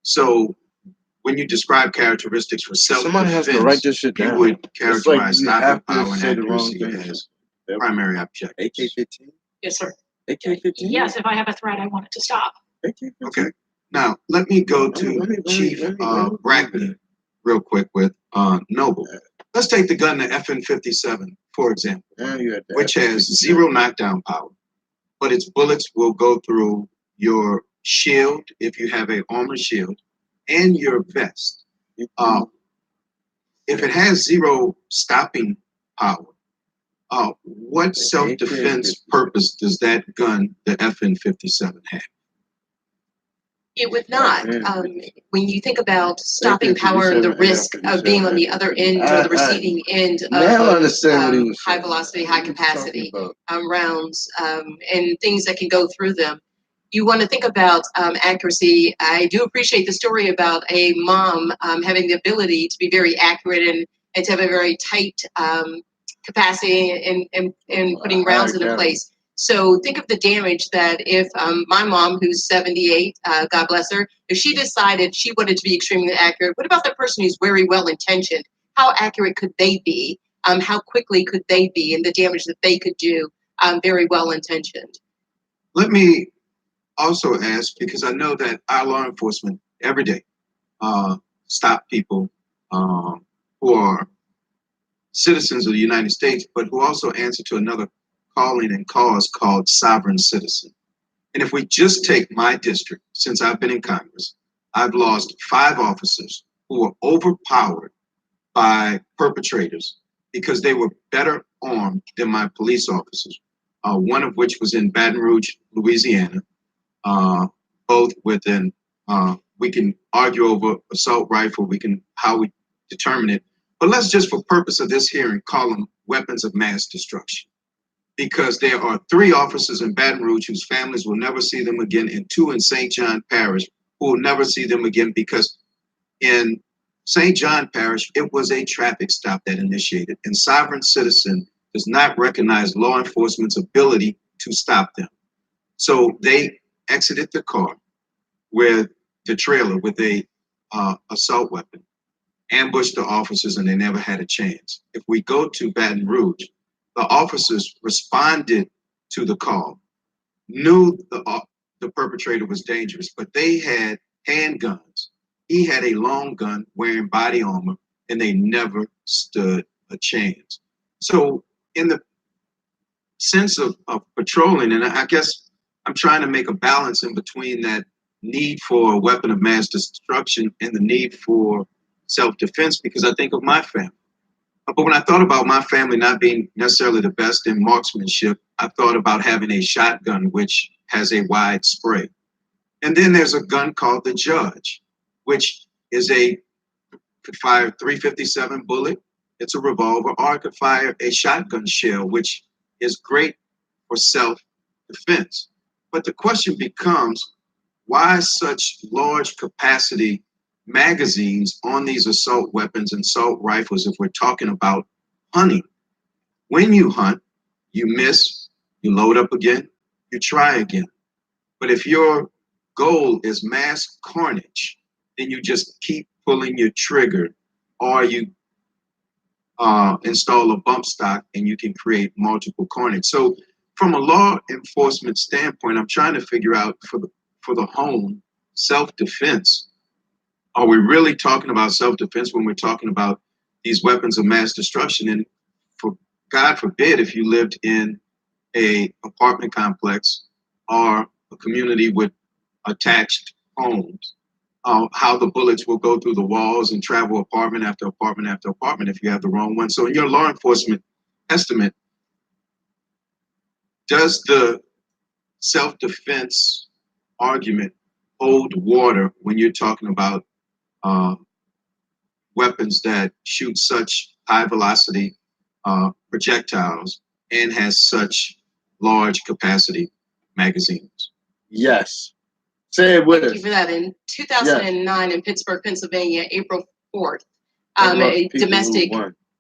So when you describe characteristics for Somebody has to write self-defense, this shit you down. would It's like characterize you stopping have to power and say the wrong accuracy thing. as primary objectives. AK-15? Yes, sir. AK-15? Yes, if I have a threat, I want it to stop. AK-15? Okay. Now, let me go to Chief Brackney real quick with Noble. Let's take the gun, the FN-57, for example, which has 0 knockdown power, but its bullets will go through your shield, if you have an armor shield, and your vest. If it has 0 stopping power, what self-defense purpose does that gun, the FN-57, have? It would not. When you think about stopping power and the risk of being on the other end or the receiving end of high velocity, high capacity rounds and things that can go through them, you want to think about accuracy. I do appreciate the story about a mom having the ability to be very accurate and to have a very tight capacity in putting rounds into place. So think of the damage that if my mom, who's 78, God bless her, if she decided she wanted to be extremely accurate, what about the person who's very well intentioned? How accurate could they be? How quickly could they be, and the damage that they could do? Very well intentioned. Let me also ask, because I know that our law enforcement every day stop people who are citizens of the United States, but who also answer to another calling and cause called sovereign citizen. And if we just take my district, since I've been in Congress, I've lost 5 officers who were overpowered by perpetrators because they were better armed than my police officers, one of which was in Baton Rouge, Louisiana, both within, we can argue over assault rifle, how we determine it, but let's just for purpose of this hearing call them weapons of mass destruction. Because there are 3 officers in Baton Rouge whose families will never see them again, and 2 in St. John Parish who will never see them again, because in St. John Parish, it was a traffic stop that initiated, and sovereign citizen does not recognize law enforcement's ability to stop them. So they exited the car with the trailer with a assault weapon, ambushed the officers, and they never had a chance. If we go to Baton Rouge, the officers responded to the call, knew the perpetrator was dangerous, but they had handguns. He had a long gun wearing body armor, and they never stood a chance. So in the sense of patrolling, and I guess I'm trying to make a balance in between that need for a weapon of mass destruction and the need for self-defense, because I think of my family. But when I thought about my family not being necessarily the best in marksmanship, I thought about having a shotgun which has a wide spray. And then there's a gun called the Judge, which could fire 357 bullet. It's a revolver, or it could fire a shotgun shell, which is great for self-defense. But the question becomes, why such large capacity magazines on these assault weapons and assault rifles if we're talking about hunting? When you hunt, you miss, you load up again, you try again. But if your goal is mass carnage, then you just keep pulling your trigger, or you install a bump stock and you can create multiple carnage. So from a law enforcement standpoint, I'm trying to figure out for the home self-defense, are we really talking about self-defense when we're talking about these weapons of mass destruction? And for God forbid, if you lived in a apartment complex or a community with attached homes, how the bullets will go through the walls and travel apartment after apartment after apartment if you have the wrong one. So in your law enforcement estimate, does the self-defense argument hold water when you're talking about weapons that shoot such high velocity projectiles and has such large capacity magazines? Yes. Say it with us. Thank you for that. In 2009 in Pittsburgh, Pennsylvania, April 4th, a domestic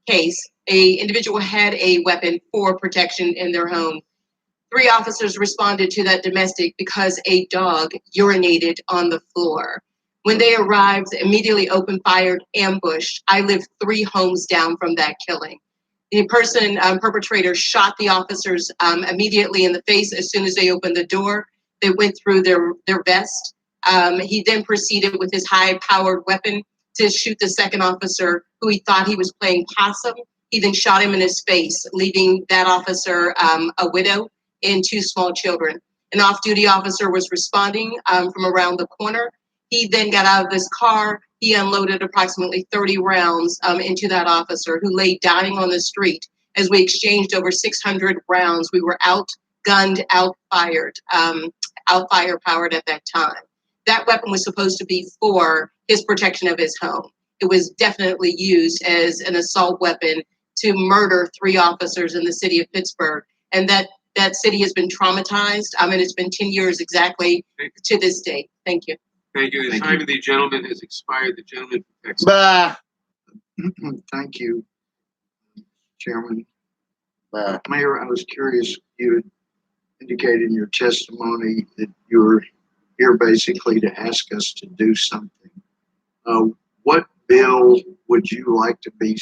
case, a individual had a weapon for protection in their home. 3 officers responded to that domestic because a dog urinated on the floor. When they arrived, immediately opened fire, ambushed. I lived 3 homes down from that killing. The perpetrator shot the officers immediately in the face as soon as they opened the door. They went through their vest. He then proceeded with his high-powered weapon to shoot the second officer, who he thought he was playing possum. He then shot him in his face, leaving that officer a widow and 2 small children. An off-duty officer was responding from around the corner. He then got out of his car. He unloaded approximately 30 rounds into that officer, who lay dying on the street. As we exchanged over 600 rounds, we were outgunned, firepowered at that time. That weapon was supposed to be for his protection of his home. It was definitely used as an assault weapon to murder 3 officers in the city of Pittsburgh. And that city has been traumatized. And it's been 10 years exactly to this date. Thank you. Thank you. The Thank time you. of the gentleman has expired. The gentleman from Texas. Bah. Thank you, Chairman. Bah. Mayor, I was curious, you had indicated in your testimony that you were here basically to ask us to do something. What bill would you like to be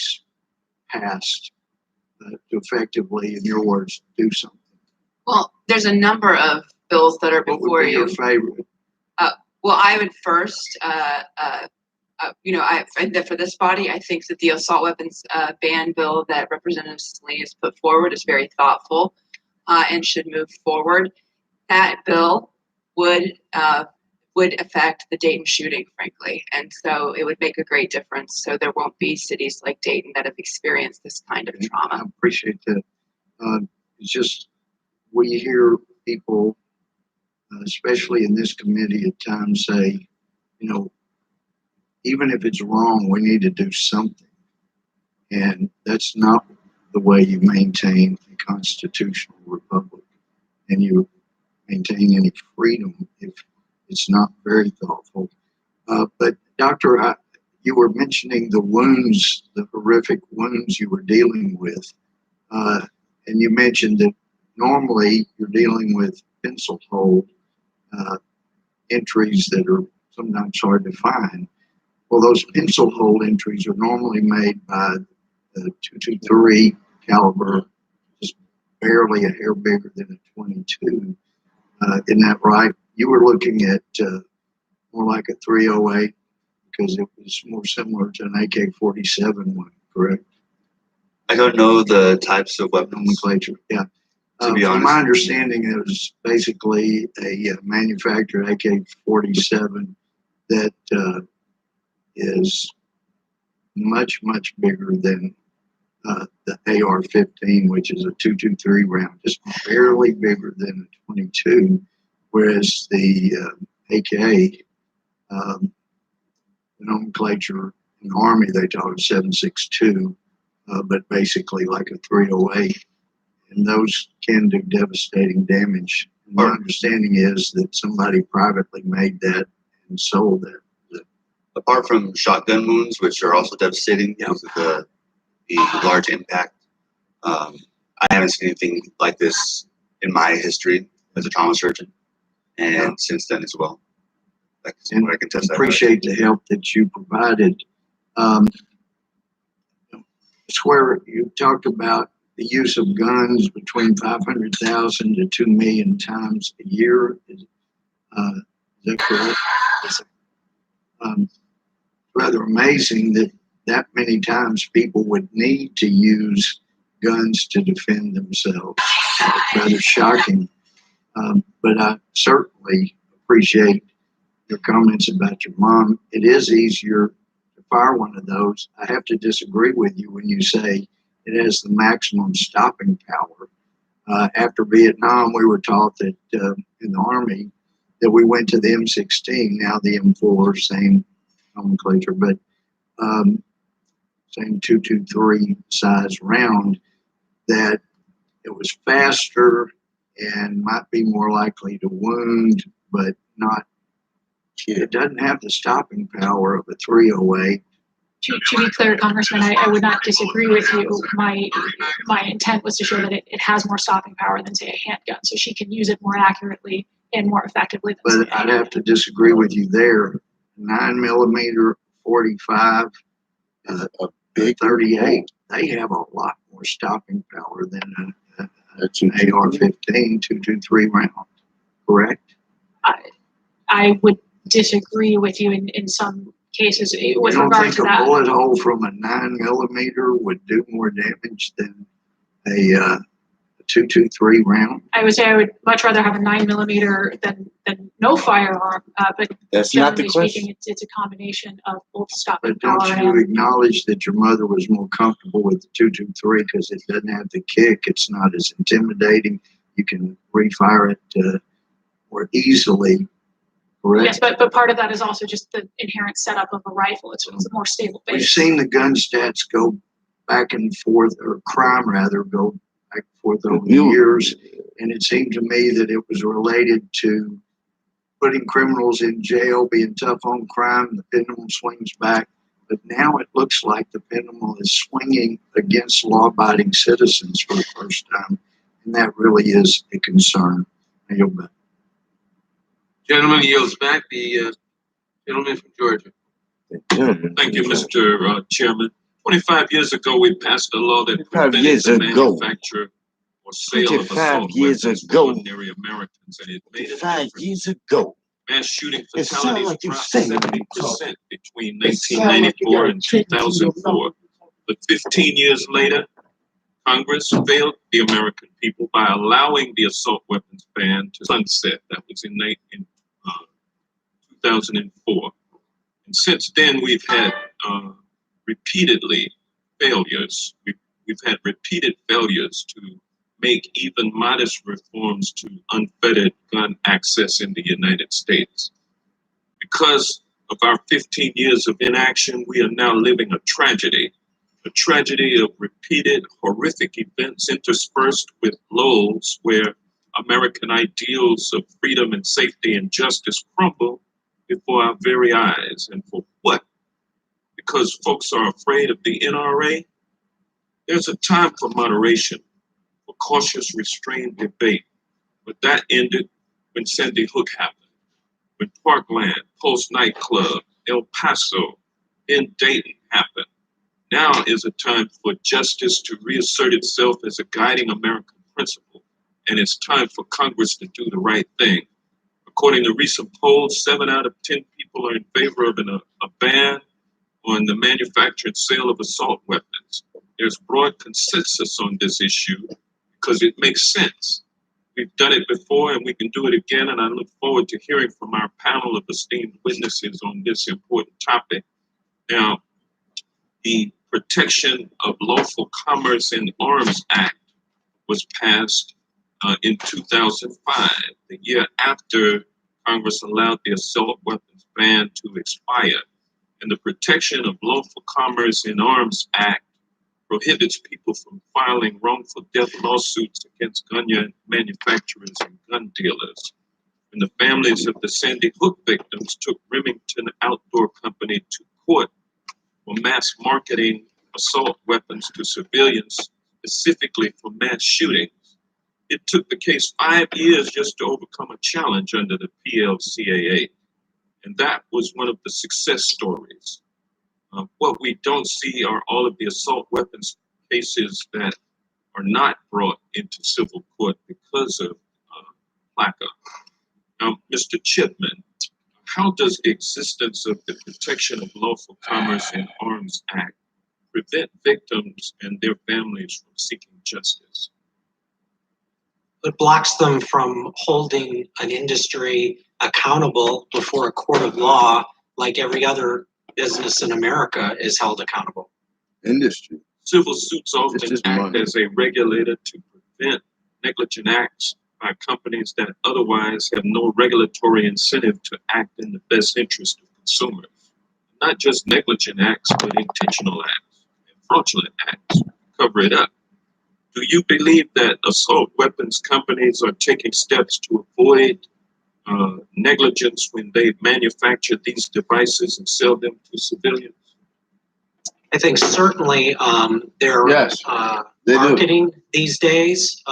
passed to effectively, in your words, do something? Well, there's a number of bills that are What before would be you. your favorite? Well, I would first, for this body, I think that the assault weapons ban bill that Representative Slee has put forward is very thoughtful and should move forward. That bill would affect the Dayton shooting, frankly, and so it would make a great difference. So there won't be cities like Dayton that have experienced this kind of I trauma. appreciate that. It's just, we hear people, especially in this committee at times, say, even if it's wrong, we need to do something. And that's not the way you maintain a constitutional republic. And you maintain any freedom if it's not very thoughtful. But Doctor, you were mentioning the wounds, the horrific wounds you were dealing with. And you mentioned that normally you're dealing with pencil hole entries that are sometimes hard to find. Well, those pencil hole entries are normally made by the .223 caliber, just barely a hair bigger than a 22. Isn't that right? You were looking at more like a 308 because it was more similar to an AK-47 one, correct? I don't know the types of weapons. Nomenclature, yeah. To be From honest. my understanding, it was basically a manufactured AK-47 that is much, much bigger than the AR-15, which is a .223 round, just barely bigger than a 22, whereas the AK, the nomenclature in the Army, they call it 7.62, but basically like a 308. And those can do devastating damage. And my understanding is that somebody privately made that and sold it. Apart from shotgun wounds, which are also devastating because of the large impact, I haven't seen anything like this in my history as a trauma surgeon, and since then as well. That's what I can test. Appreciate the help that you provided. It's where you talked about the use of guns between 500,000 to 2 million times a year. Is that correct? Rather amazing that many times people would need to use guns to defend themselves. Rather shocking. But I certainly appreciate your comments about your mom. It is easier to fire one of those. I have to disagree with you when you say it has the maximum stopping power. After Vietnam, we were taught that in the Army that we went to the M16, now the M4, same nomenclature, but same .223 size round, that it was faster and might be more likely to wound, but not. It doesn't have the stopping power of a 308. To be clear, Congressman, I would not disagree with you. My intent was to show that it has more stopping power than, say, a handgun, so she can use it more accurately and more effectively than, But say, a I'd handgun. have to disagree with you there. 9mm 45, A big 38. They have a lot more stopping power than an AR. AR-15 223 round. Correct? I would disagree with you in some cases with You don't regard think to a that. bullet hole from a 9mm would do more damage than a 223 round? I would say I would much rather have a 9mm than no firearm, but That's not the generally question. speaking, it's a combination of both stopping But don't power you and acknowledge that your mother was more comfortable with the 223 because it doesn't have the kick? It's not as intimidating. You can refire it more easily. Correct? yes, but part of that is also just the inherent setup of a rifle. It's a more stable We've base. seen the gun stats go back and forth, or crime rather, go back and forth over the years. And it seemed to me that it was related to putting criminals in jail, being tough on crime, the pendulum swings back. But now it looks like the pendulum is swinging against law-abiding citizens for the first time. And that really is a concern. I yield back. Gentleman yields back. The gentleman from Georgia. Thank you, Mr. Chairman. 25 years ago, we passed a law that 25 prevented years the ago. manufacture or sale of 25 assault years weapons ago. for ordinary Americans, and it made a 5 difference. years ago. Mass shooting It sounds fatalities like you dropped singing when you 70% between It sounds like you 1994 got and a chick to 2004. But 15 years later, Congress failed the American people by allowing the assault weapons ban to sunset. That was in 2004. And since then, we've had repeatedly failures. We've had repeated failures to make even modest reforms to unfettered gun access in the United States. Because of our 15 years of inaction, we are now living a tragedy of repeated horrific events interspersed with lulls where American ideals of freedom and safety and justice crumble before our very eyes. And for what? Because folks are afraid of the NRA? There's a time for moderation, for cautious, restrained debate. But that ended when Sandy Hook happened, when Parkland, Post Nightclub, El Paso, and Dayton happened. Now is a time for justice to reassert itself as a guiding American principle, and it's time for Congress to do the right thing. According to recent polls, 7 out of 10 people are in favor of a ban on the manufacture and sale of assault weapons. There's broad consensus on this issue because it makes sense. We've done it before and we can do it again, and I look forward to hearing from our panel of esteemed witnesses on this important topic. Now, the Protection of Lawful Commerce in Arms Act was passed in 2005, the year after Congress allowed the assault weapons ban to expire. And the Protection of Lawful Commerce in Arms Act prohibits people from filing wrongful death lawsuits against gun manufacturers and gun dealers. And the families of the Sandy Hook victims took Remington Outdoor Company to court for mass marketing assault weapons to civilians, specifically for mass shootings. It took the case 5 years just to overcome a challenge under the PLCAA. And that was one of the success stories. What we don't see are all of the assault weapons cases that are not brought into civil court because of PLACA. Now, Mr. Chipman, how does the existence of the Protection of Lawful Commerce in Arms Act prevent victims and their families from seeking justice? It blocks them from holding an industry accountable before a court of law like every other business in America is held accountable. Industry. Civil suits often just act money. as a regulator to prevent negligent acts by companies that otherwise have no regulatory incentive to act in the best interest of consumers. Not just negligent acts, but intentional acts and fraudulent acts cover it up. Do you believe that assault weapons companies are taking steps to avoid negligence when they manufacture these devices and sell them to civilians? I think certainly their Yes, they do. marketing these days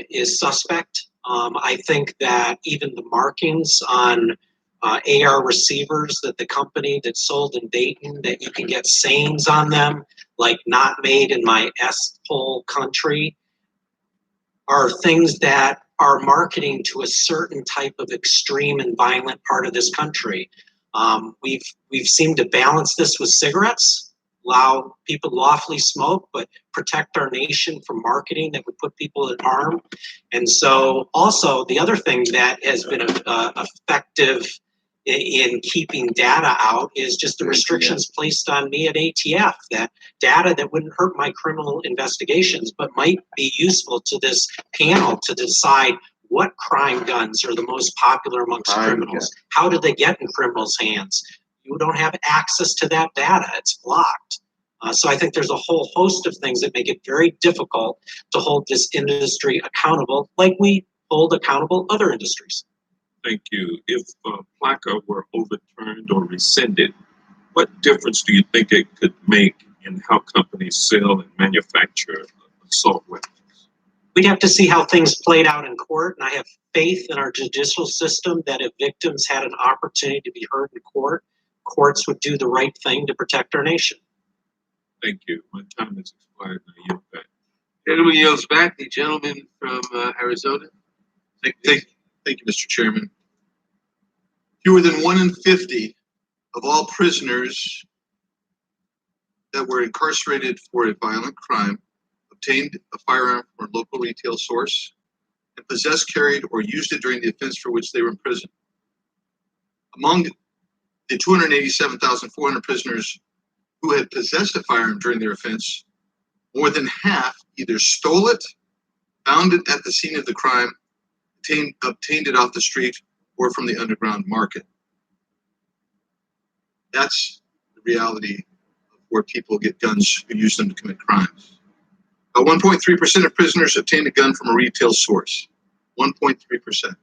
is suspect. I think that even the markings on AR receivers that the company that sold in Dayton, that you can get sayings on them, like "not made in my S-hole country," are things that are marketing to a certain type of extreme and violent part of this country. We've seemed to balance this with cigarettes, allow people to lawfully smoke, but protect our nation from marketing that would put people at harm. And so also the other thing that has been effective in keeping data out is just the restrictions placed on me at ATF, that data that wouldn't hurt my criminal investigations, but might be useful to this panel to decide what crime guns are the most popular amongst criminals. How did they get in criminals' hands? You don't have access to that data. It's blocked. So I think there's a whole host of things that make it very difficult to hold this industry accountable, like we hold accountable other industries. Thank you. If PLACA were overturned or rescinded, what difference do you think it could make in how companies sell and manufacture assault weapons? We'd have to see how things played out in court, and I have faith in our judicial system that if victims had an opportunity to be heard in court, courts would do the right thing to protect our nation. Thank you. My time has expired. I yield back. Gentleman yields back. The gentleman from Arizona. Thank you, Mr. Chairman. Fewer than 1 in 50 of all prisoners that were incarcerated for a violent crime obtained a firearm from a local retail source and possessed, carried, or used it during the offense for which they were in prison. Among the 287,400 prisoners who had possessed a firearm during their offense, more than half either stole it, found it at the scene of the crime, obtained it off the street, or from the underground market. That's the reality of where people get guns who use them to commit crimes. 1.3% of prisoners obtain a gun from a retail source. 1.3%.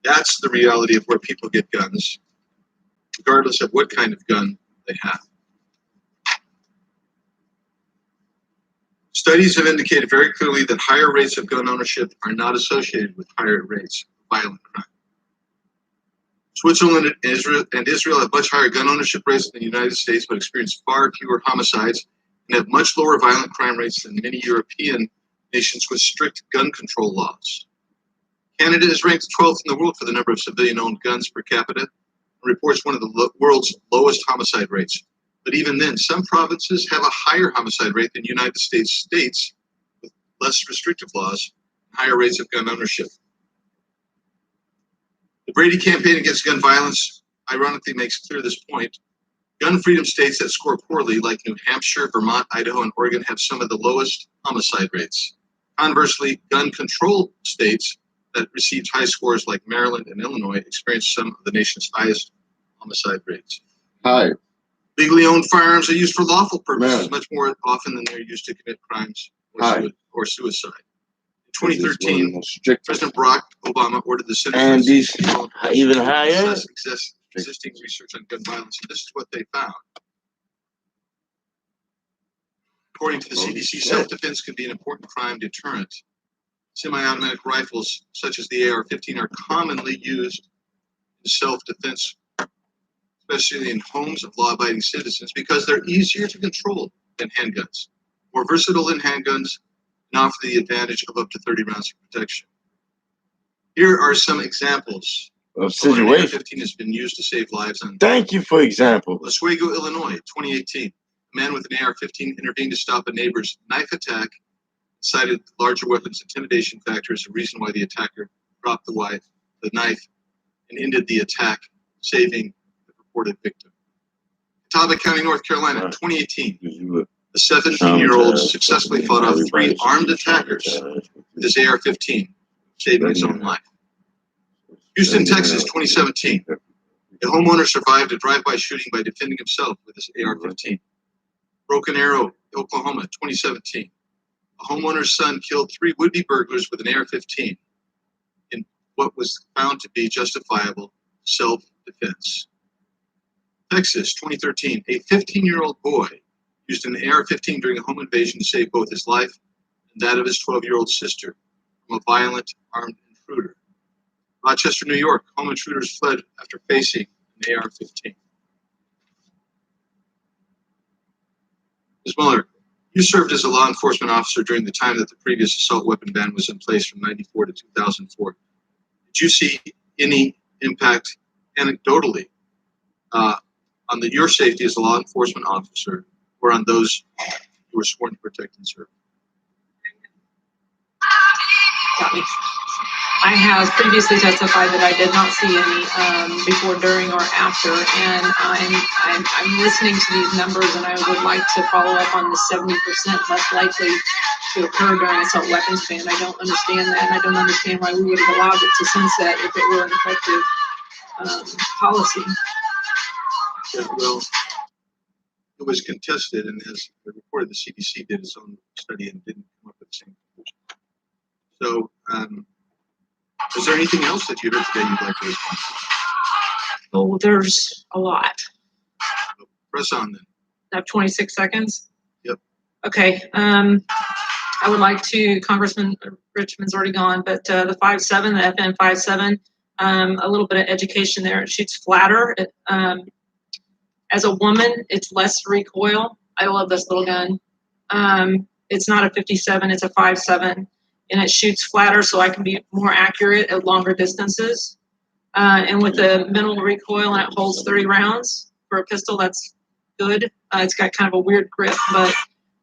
That's the reality of where people get guns, regardless of what kind of gun they have. Studies have indicated very clearly that higher rates of gun ownership are not associated with higher rates of violent crime. Switzerland and Israel have much higher gun ownership rates than the United States, but experience far fewer homicides and have much lower violent crime rates than many European nations with strict gun control laws. Canada is ranked 12th in the world for the number of civilian-owned guns per capita and reports one of the world's lowest homicide rates. But even then, some provinces have a higher homicide rate than United States states with less restrictive laws and higher rates of gun ownership. The Brady campaign against gun violence ironically makes clear this point. Gun freedom states that score poorly, like New Hampshire, Vermont, Idaho, and Oregon, have some of the lowest homicide rates. Conversely, gun control states that received high scores, like Maryland and Illinois, experience some of the nation's highest homicide rates. Hi. Legally owned firearms are used for lawful purposes much more often than they're used to commit crimes or suicide. In 2013, President Barack Obama ordered the Center for even higher existing research on gun violence, and this is what they found. According to the CDC, self-defense can be an important crime deterrent. Semi-automatic rifles, such as the AR-15, are commonly used in self-defense, especially in homes of law-abiding citizens, because they're easier to control than handguns, more versatile than handguns, and offer the advantage of up to 30 rounds of protection. Here are some examples of situation. AR-15 has been used to save lives on. Thank you for example. Oswego, Illinois, 2018. A man with an AR-15 intervened to stop a neighbor's knife attack, cited larger weapons intimidation factor as a reason why the attacker dropped the knife and ended the attack, saving the purported victim. Catawba County, North Carolina, 2018. A 17-year-old successfully fought off 3 armed attackers with his AR-15, saving his own life. Houston, Texas, 2017. A homeowner survived a drive-by shooting by defending himself with his AR-15. Broken Arrow, Oklahoma, 2017. A homeowner's son killed 3 would-be burglars with an AR-15 in what was found to be justifiable self-defense. Texas, 2013. A 15-year-old boy used an AR-15 during a home invasion to save both his life and that of his 12-year-old sister from a violent armed intruder. Rochester, New York, home intruders fled after facing an AR-15. Ms. Mueller, you served as a law enforcement officer during the time that the previous assault weapon ban was in place from 94 to 2004. Did you see any impact anecdotally on your safety as a law enforcement officer or on those who were sworn to protect and serve? I have previously testified that I did not see any before, during, or after, and I'm listening to these numbers, and I would like to follow up on the 70% less likely to occur during assault weapons ban. I don't understand that, and I don't understand why we would have allowed it to sunset if it were an effective policy. Yeah, well, it was contested, and as reported, the CDC did its own study and didn't come up with the same conclusion. So, is there anything else that you heard today you'd like to respond to? Oh, there's a lot. Press on then. I have 26 seconds? Yep. Okay, I would like to, Congressman Richmond's already gone, but the 5.7, the FN 5.7, a little bit of education there. It shoots flatter. As a woman, it's less recoil. I love this little gun. It's not a 57, it's a 5.7, and it shoots flatter so I can be more accurate at longer distances. And with the minimal recoil, and it holds 30 rounds for a pistol, that's good. It's got kind of a weird grip, but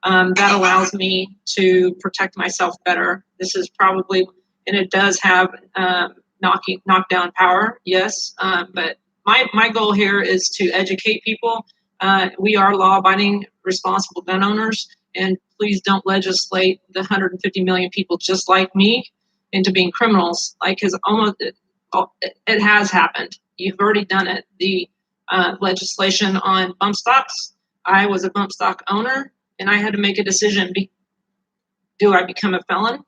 that allows me to protect myself better. This is probably, and it does have knockdown power, yes, but my goal here is to educate people. We are law-abiding, responsible gun owners, and please don't legislate the 150 million people just like me into being criminals. Like, because almost it has happened. You've already done it. The legislation on bump stocks. I was a bump stock owner, and I had to make a decision: do I become a felon,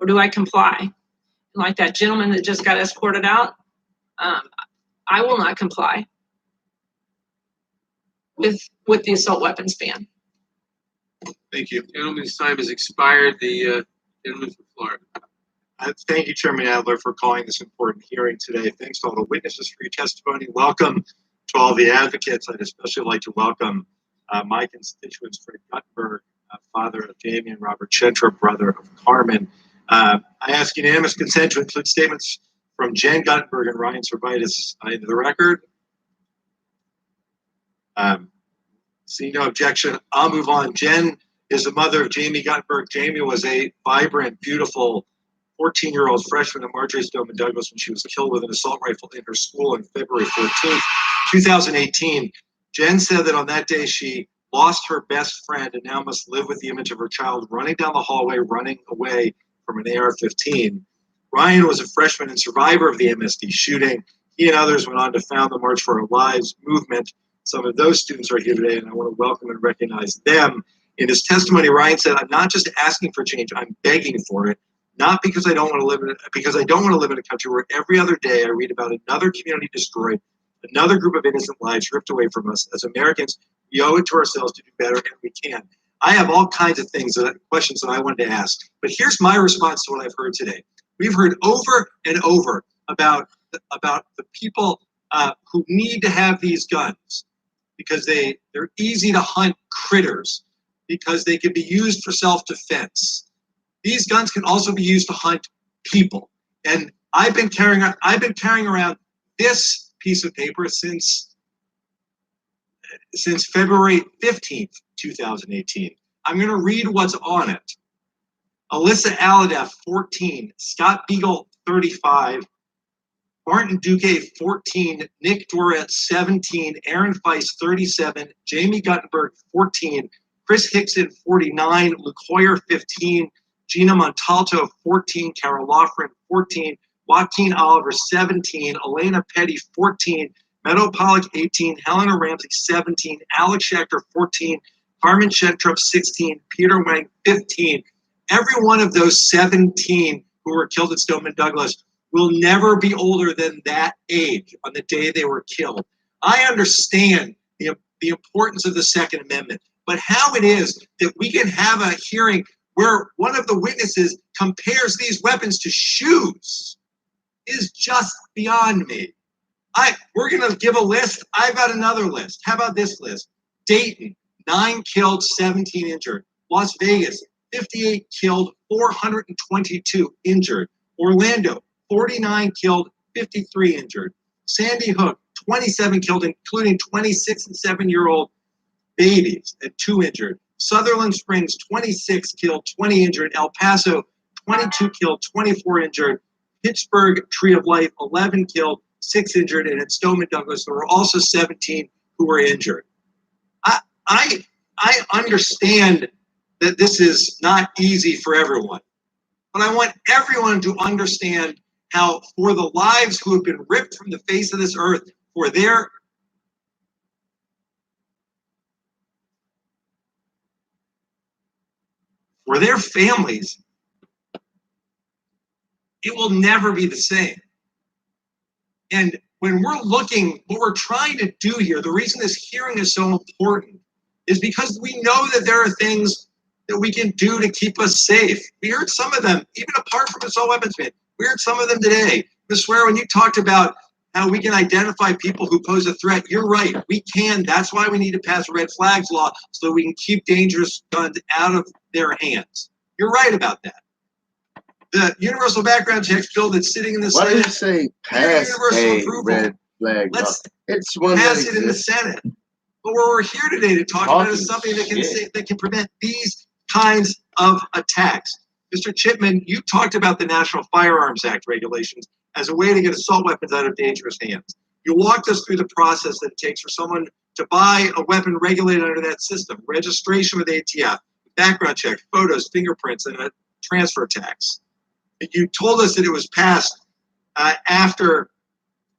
or do I comply? And like that gentleman that just got escorted out, I will not comply with the assault weapons ban. Thank you. Gentleman's time has expired. The gentleman from Florida. Thank you, Chairman Adler, for calling this important hearing today. Thanks to all the witnesses for your testimony. Welcome to all the advocates. I'd especially like to welcome my constituents, Fred Guttenberg, father of Jamie, and Robert Chentrup, brother of Carmen. I ask unanimous consent to include statements from Jen Guttenberg and Ryan Servaitis into the record. Seeing no objection, I'll move on. Jen is the mother of Jamie Guttenberg. Jamie was a vibrant, beautiful 14-year-old freshman at Marjory Stoneman Douglas when she was killed with an assault rifle in her school on February 14th, 2018. Jen said that on that day she lost her best friend and now must live with the image of her child running down the hallway, running away from an AR-15. Ryan was a freshman and survivor of the MSD shooting. He and others went on to found the March for Our Lives movement. Some of those students are here today, and I want to welcome and recognize them. In his testimony, Ryan said, "I'm not just asking for change, I'm begging for it. Not because I don't want to live in it, because I don't want to live in a country where every other day I read about another community destroyed, another group of innocent lives ripped away from us. As Americans, we owe it to ourselves to do better, and we can." I have all kinds of questions that I wanted to ask, but here's my response to what I've heard today. We've heard over and over about the people who need to have these guns because they're easy to hunt critters, because they can be used for self-defense. These guns can also be used to hunt people. And I've been carrying around this piece of paper since February 15th, 2018. I'm going to read what's on it. Alyssa Alhadeff, 14. Scott Beagle, 35. Martin Duque, 14. Nick Doret, 17. Aaron Feist, 37. Jamie Guttenberg, 14. Chris Hickson, 49. Luke Hoyer, 15. Gina Montalto, 14. Carol Loughran, 14. Joaquin Oliver, 17. Elena Petty, 14. Meadow Pollock, 18. Helena Ramsey, 17. Alex Schechter, 14. Carmen Chentrup, 16. Peter Wang, 15. Every one of those 17 who were killed at Stoneman Douglas will never be older than that age on the day they were killed. I understand the importance of the Second Amendment, but how it is that we can have a hearing where one of the witnesses compares these weapons to shoes is just beyond me. We're going to give a list. I've got another list. How about this list? Dayton, 9 killed, 17 injured. Las Vegas, 58 killed, 422 injured. Orlando, 49 killed, 53 injured. Sandy Hook, 27 killed, including 26 and 7-year-old babies and 2 injured. Sutherland Springs, 26 killed, 20 injured. El Paso, 22 killed, 24 injured. Pittsburgh, Tree of Life, 11 killed, 6 injured. And at Stoneman Douglas, there were also 17 who were injured. I understand that this is not easy for everyone, but I want everyone to understand how for the lives who have been ripped from the face of this earth, for their families, it will never be the same. And when we're looking, what we're trying to do here, the reason this hearing is so important is because we know that there are things that we can do to keep us safe. We heard some of them, even apart from assault weapons ban. We heard some of them today. Ms. Swear, when you talked about how we can identify people who pose a threat, you're right. We can. That's why we need to pass a red flags law so that we can keep dangerous guns out of their hands. You're right about that. The universal background checks bill that's sitting in the Why Senate. did it say pass universal a approval. red flag? Let's It's one pass that it in the exists. Senate. But what we're here today to talk about is something that can that can prevent these kinds of attacks. Mr. Chipman, you talked about the National Firearms Act regulations as a way to get assault weapons out of dangerous hands. You walked us through the process that it takes for someone to buy a weapon regulated under that system: registration with ATF, background check, photos, fingerprints, and a transfer tax. You told us that it was passed after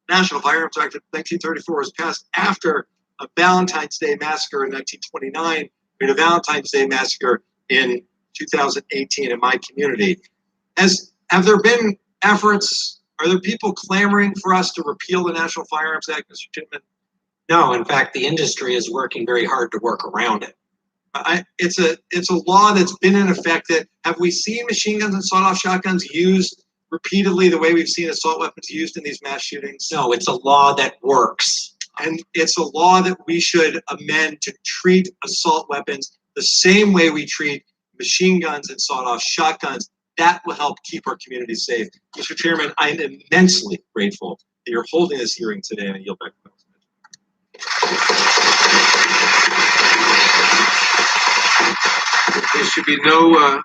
National Firearms Act of 1934 was passed after a Valentine's Day massacre in 1929. We had a Valentine's Day massacre in 2018 in my community. Have there been efforts? Are there people clamoring for us to repeal the National Firearms Act, Mr. Chipman? No, in fact, the industry is working very hard to work around it. It's a law that's been in effect. That have we seen machine guns and sawed-off shotguns used repeatedly the way we've seen assault weapons used in these mass shootings? No, it's a law that works. And it's a law that we should amend to treat assault weapons the same way we treat machine guns and sawed-off shotguns. That will help keep our communities safe. Mr. Chairman, I am immensely grateful that you're holding this hearing today, and I yield back to There should be no,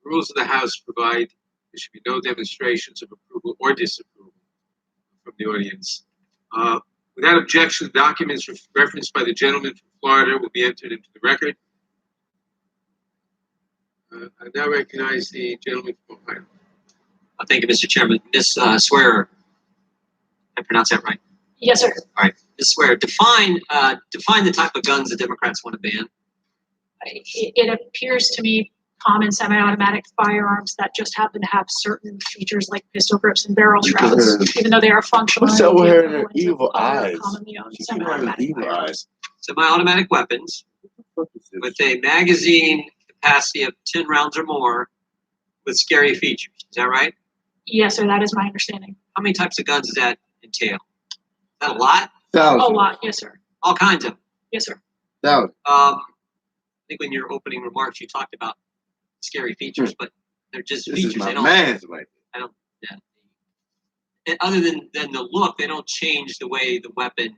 rules of the House provide there should be no demonstrations of approval or disapproval from the audience. Without objection, the documents referenced by the gentleman from Florida will be entered into the record. I now recognize the gentleman from Ohio. Thank you, Mr. Chairman. Ms. Swear, I pronounce that right? Yes, sir. All right, Ms. Swear, define the type of guns the Democrats want to ban. It appears to me common semi-automatic firearms that just happen to have certain features like pistol grips and barrel shrouds, even though they are functional. What's up with her and her equivalent of evil other eyes? commonly owned She keep having semi-automatic evil firearms. eyes. Semi-automatic weapons with a magazine capacity of 10 rounds or more with scary features. Is that right? Yes, sir. That is my understanding. How many types of guns does that entail? Is that a lot? A lot. Yes, sir. All kinds of them. Yes, sir. I think in your opening remarks you talked about scary features, but they're just This features. is my They don't. man's way. I don't. Yeah. And other than the look, they don't change the way the weapon,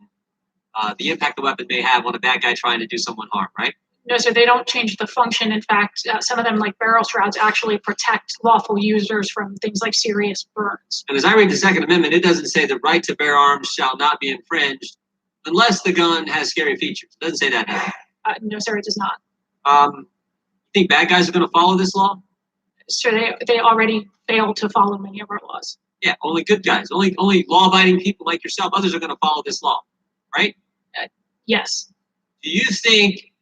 the impact the weapon may have on a bad guy trying to do someone harm. Right? No, sir. They don't change the function. In fact, some of them, like barrel shrouds, actually protect lawful users from things like serious burns. And as I read the Second Amendment, it doesn't say the right to bear arms shall not be infringed unless the gun has scary features. It doesn't say that. Does it? No, sir. It does not. You think bad guys are going to follow this law? Sir, they already fail to follow many of our laws. Yeah, only good guys, only law-abiding people like yourself. Others are going to follow this law, right? Yes. Do you think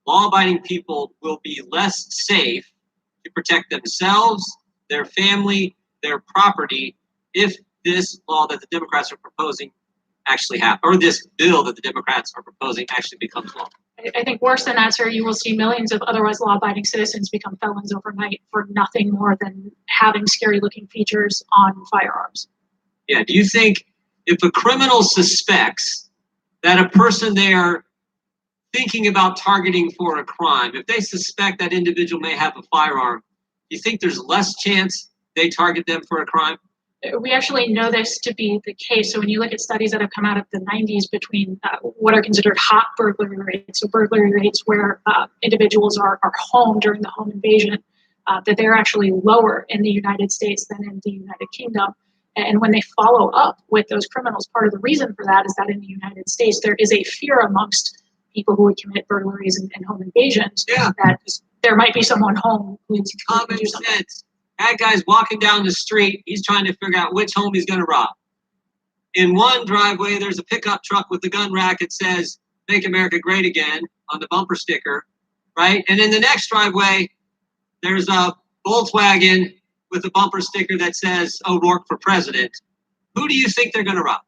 law-abiding people will be less safe to protect themselves, their family, their property, if this law that the Democrats are proposing actually happen, or this bill that the Democrats are proposing actually becomes law? I think worse than that, sir, you will see millions of otherwise law-abiding citizens become felons overnight for nothing more than having scary-looking features on firearms. Yeah, do you think if a criminal suspects that a person they are thinking about targeting for a crime, if they suspect that individual may have a firearm, do you think there's less chance they target them for a crime? We actually know this to be the case. So when you look at studies that have come out of the 90s between what are considered hot burglary rates, so burglary rates where individuals are home during the home invasion, that they're actually lower in the United States than in the United Kingdom. And when they follow up with those criminals, part of the reason for that is that in the United States, there is a fear amongst people who would commit burglaries and home invasions that there might be someone home who's common sense. That guy's walking down the street. He's trying to figure out which home he's going to rob. In one driveway, there's a pickup truck with a gun rack that says, "Make America Great Again" on the bumper sticker, right? And in the next driveway, there's a Volkswagen with a bumper sticker that says, "O'Rourke for president." Who do you think they're going to rob?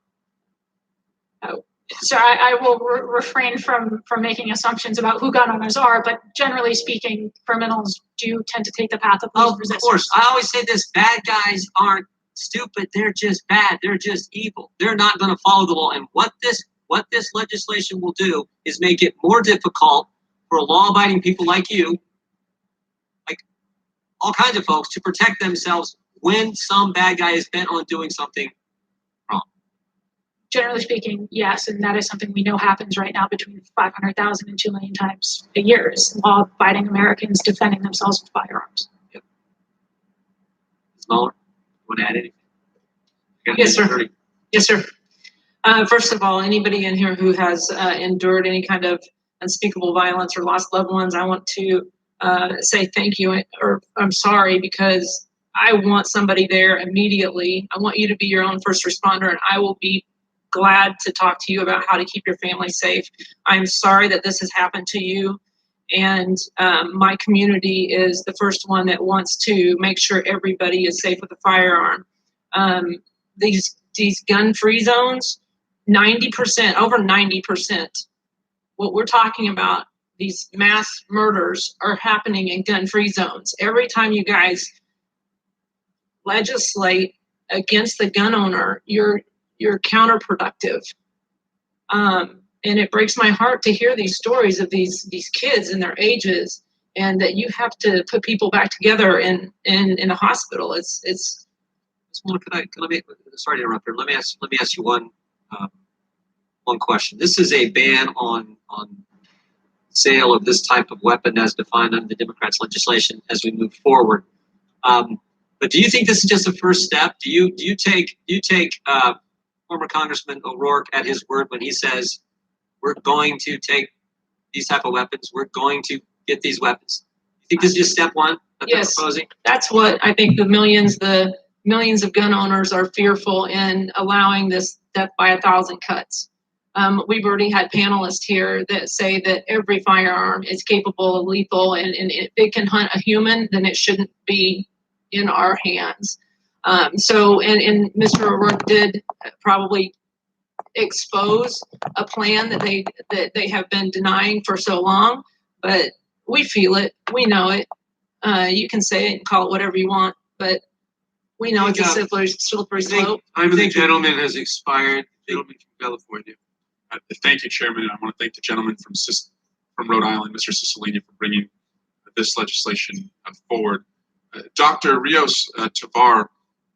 So I will refrain from making assumptions about who gun owners are, but generally speaking, criminals do tend to take the path of least resistance. Of course. I always say this, bad guys aren't stupid. They're just bad. They're just evil. They're not going to follow the law. And what this legislation will do is make it more difficult for law-abiding people like you, like all kinds of folks, to protect themselves when some bad guy is bent on doing something wrong. Generally speaking, yes, and that is something we know happens right now between 500,000 and 2 million times a year is law-abiding Americans defending themselves with firearms. Yep. Smaller, want to add anything? Yes, sir. Yes, sir. First of all, anybody in here who has endured any kind of unspeakable violence or lost loved ones, I want to say thank you, or I'm sorry, because I want somebody there immediately. I want you to be your own first responder, and I will be glad to talk to you about how to keep your family safe. I'm sorry that this has happened to you, and my community is the first one that wants to make sure everybody is safe with a firearm. These gun-free zones, 90%, over 90%, what we're talking about, these mass murders are happening in gun-free zones. Every time you guys legislate against the gun owner, you're counterproductive. And it breaks my heart to hear these stories of these kids and their ages, and that you have to put people back together in a hospital. It's Sorry to interrupt here. Let me ask you one question. This is a ban on sale of this type of weapon as defined under the Democrats' legislation as we move forward. But do you think this is just a first step? Do you take former Congressman O'Rourke at his word when he says we're going to take these type of weapons, we're going to get these weapons? You think this is just step one that they're proposing? That's what I think the millions of gun owners are fearful in allowing this death by 1,000 cuts. We've already had panelists here that say that every firearm is capable of lethal, and if it can hunt a human, then it shouldn't be in our hands. And Mr. O'Rourke did probably expose a plan that they have been denying for so long, but we feel it, we know it. You can say it and call it whatever you want, but we know it's a slippery slope. Time of the gentleman has expired. Gentleman from California. Thank you, Chairman. And I want to thank the gentleman from Rhode Island, Mr. Cicilline, for bringing this legislation forward. Dr. Rios Tovar,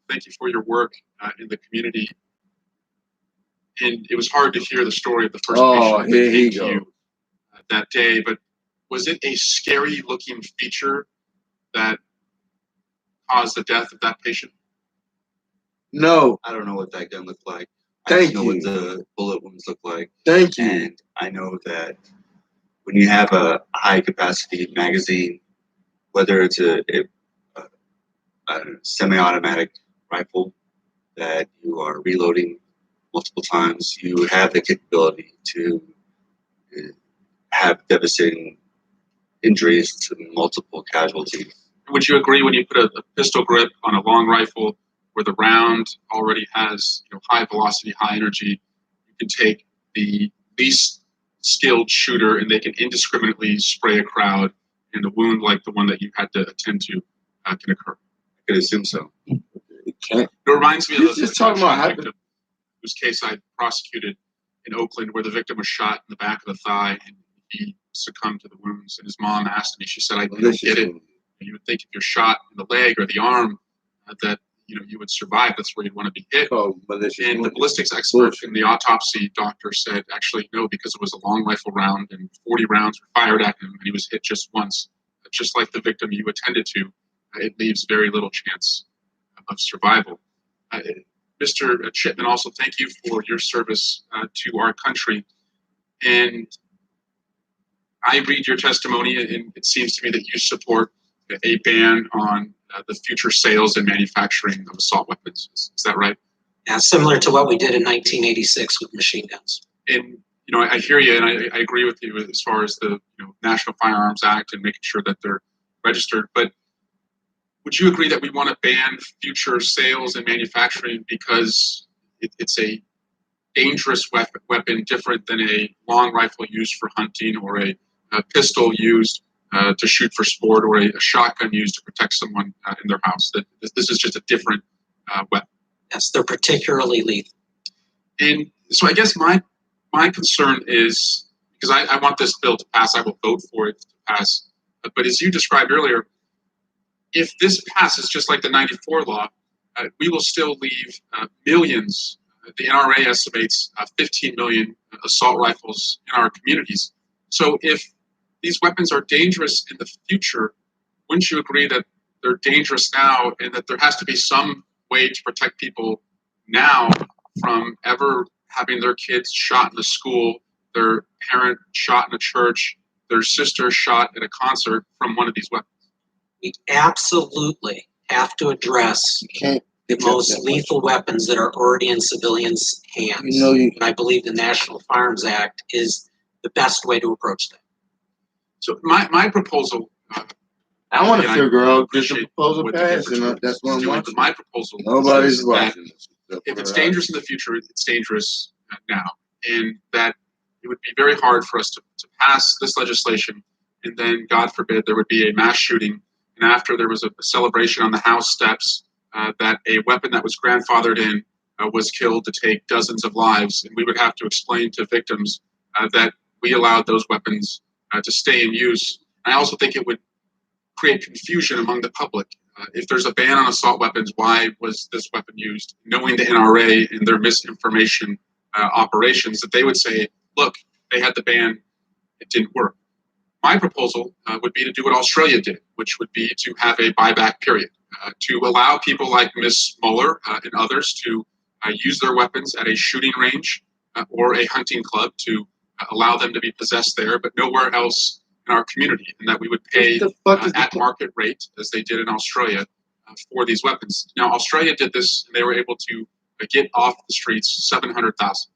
thank you for your work in the community. And it was hard to hear the story of the first patient that came to you that day, but was it a scary looking feature that caused the death of that patient? No. I don't know what that gun looked like. Thank I just know you. what the bullet wounds look like. Thank you. And I know that when you have a high capacity magazine, whether it's a semi-automatic rifle that you are reloading multiple times, you have the capability to have devastating injuries to multiple casualties. Would you agree when you put a pistol grip on a long rifle where the round already has high velocity, high energy, you can take the least skilled shooter and they can indiscriminately spray a crowd, and a wound like the one that you had to attend to can occur. I could assume so. It can't. It reminds me of He's just talking about victim whose case I prosecuted in Oakland, where the victim was shot in the back of the thigh and he succumbed to the wounds. And his mom asked me, she said, "I don't get it. You would think if you're shot in the leg or the arm that you would survive. That's where you'd want to be hit." And the ballistics expert and the autopsy doctor said, actually, no, because it was a long rifle round and 40 rounds were fired at him and he was hit just once. Just like the victim you attended to, it leaves very little chance of survival. Mr. Chipman, also thank you for your service to our country. And I read your testimony, and it seems to me that you support a ban on the future sales and manufacturing of assault weapons. Is that right? Yeah, similar to what we did in 1986 with machine guns. And I hear you, and I agree with you as far as the National Firearms Act and making sure that they're registered. But would you agree that we want to ban future sales and manufacturing because it's a dangerous weapon different than a long rifle used for hunting, or a pistol used to shoot for sport, or a shotgun used to protect someone in their house? That this is just a different weapon. Yes, they're particularly lethal. And so I guess my concern is, because I want this bill to pass, I will vote for it to pass. But as you described earlier, if this passes, just like the 94 law, we will still leave millions. The NRA estimates 15 million assault rifles in our communities. So if these weapons are dangerous in the future, wouldn't you agree that they're dangerous now, and that there has to be some way to protect people now from ever having their kids shot in a school, their parent shot in a church, their sister shot at a concert from one of these weapons? We absolutely have to address the most lethal weapons that are already in civilians' hands. And I believe the National Firearms Act is the best way to approach that. So my proposal. I want to figure out this proposal pass, and that's what I'm watching. My proposal. Nobody's watching. If it's dangerous in the future, it's dangerous now, and that it would be very hard for us to pass this legislation, and then, God forbid, there would be a mass shooting. And after there was a celebration on the House steps, that a weapon that was grandfathered in was killed to take dozens of lives, and we would have to explain to victims that we allowed those weapons to stay in use. And I also think it would create confusion among the public. If there's a ban on assault weapons, why was this weapon used? Knowing the NRA and their misinformation operations, that they would say, look, they had the ban, it didn't work. My proposal would be to do what Australia did, which would be to have a buyback period, to allow people like Ms. Mueller and others to use their weapons at a shooting range or a hunting club, to allow them to be possessed there, but nowhere else in our community, and that we would pay at market rate, as they did in Australia, for these weapons. Now, Australia did this, and they were able to get off the streets 700,000.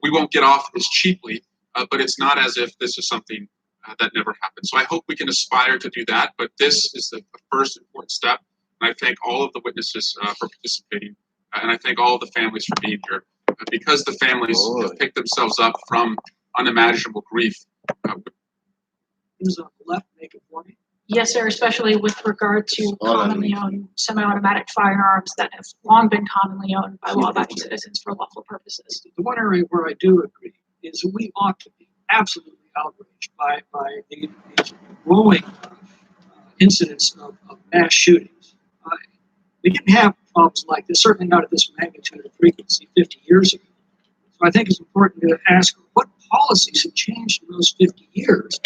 We won't get off as cheaply, but it's not as if this is something that never happened. So I hope we can aspire to do that, but this is the first important step. And I thank all of the witnesses for participating, and I thank all of the families for being here, because the families have picked themselves up from unimaginable grief. Who's on the left, make it for me. Yes, sir, especially with regard to commonly owned semi-automatic firearms that have long been commonly owned by law-abiding citizens for lawful purposes. The one area where I do agree is that we ought to be absolutely outraged by these growing incidents of mass shootings. We didn't have problems like this, certainly not at this magnitude of frequency 50 years ago. So I think it's important to ask what policies have changed in those 50 years.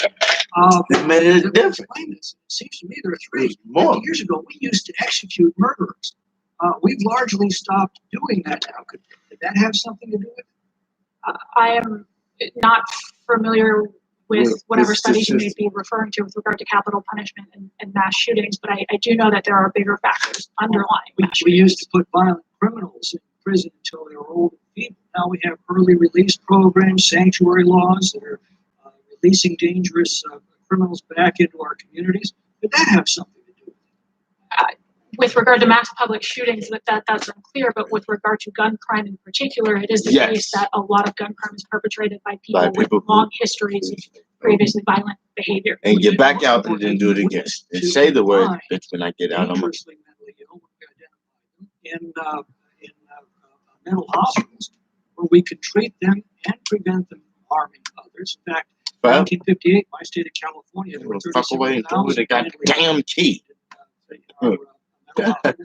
That made it different. It seems to me there are three. 50 years ago, we used to execute murderers. We've largely stopped doing that now. Could that have something to do with it? I am not familiar with whatever studies you may be referring to with regard to capital punishment and mass shootings, but I do know that there are bigger factors underlying mass shootings. We used to put violent criminals in prison until they were old and feeble. Now we have early release programs, sanctuary laws that are releasing dangerous criminals back into our communities. Could that have something to do with it? with regard to mass public shootings, that's unclear, but with regard to gun crime in particular, it is the case that a lot of gun crime is perpetrated by people with long histories of previously violent behavior. And get back out and then do it again. And say the word, bitch, when I get out. I'm dangerously mentally ill when we identify them in mental hospitals, where we could treat them and prevent them from harming others. In fact, in 1958, my state of California, there were 37,000 they got damn key. That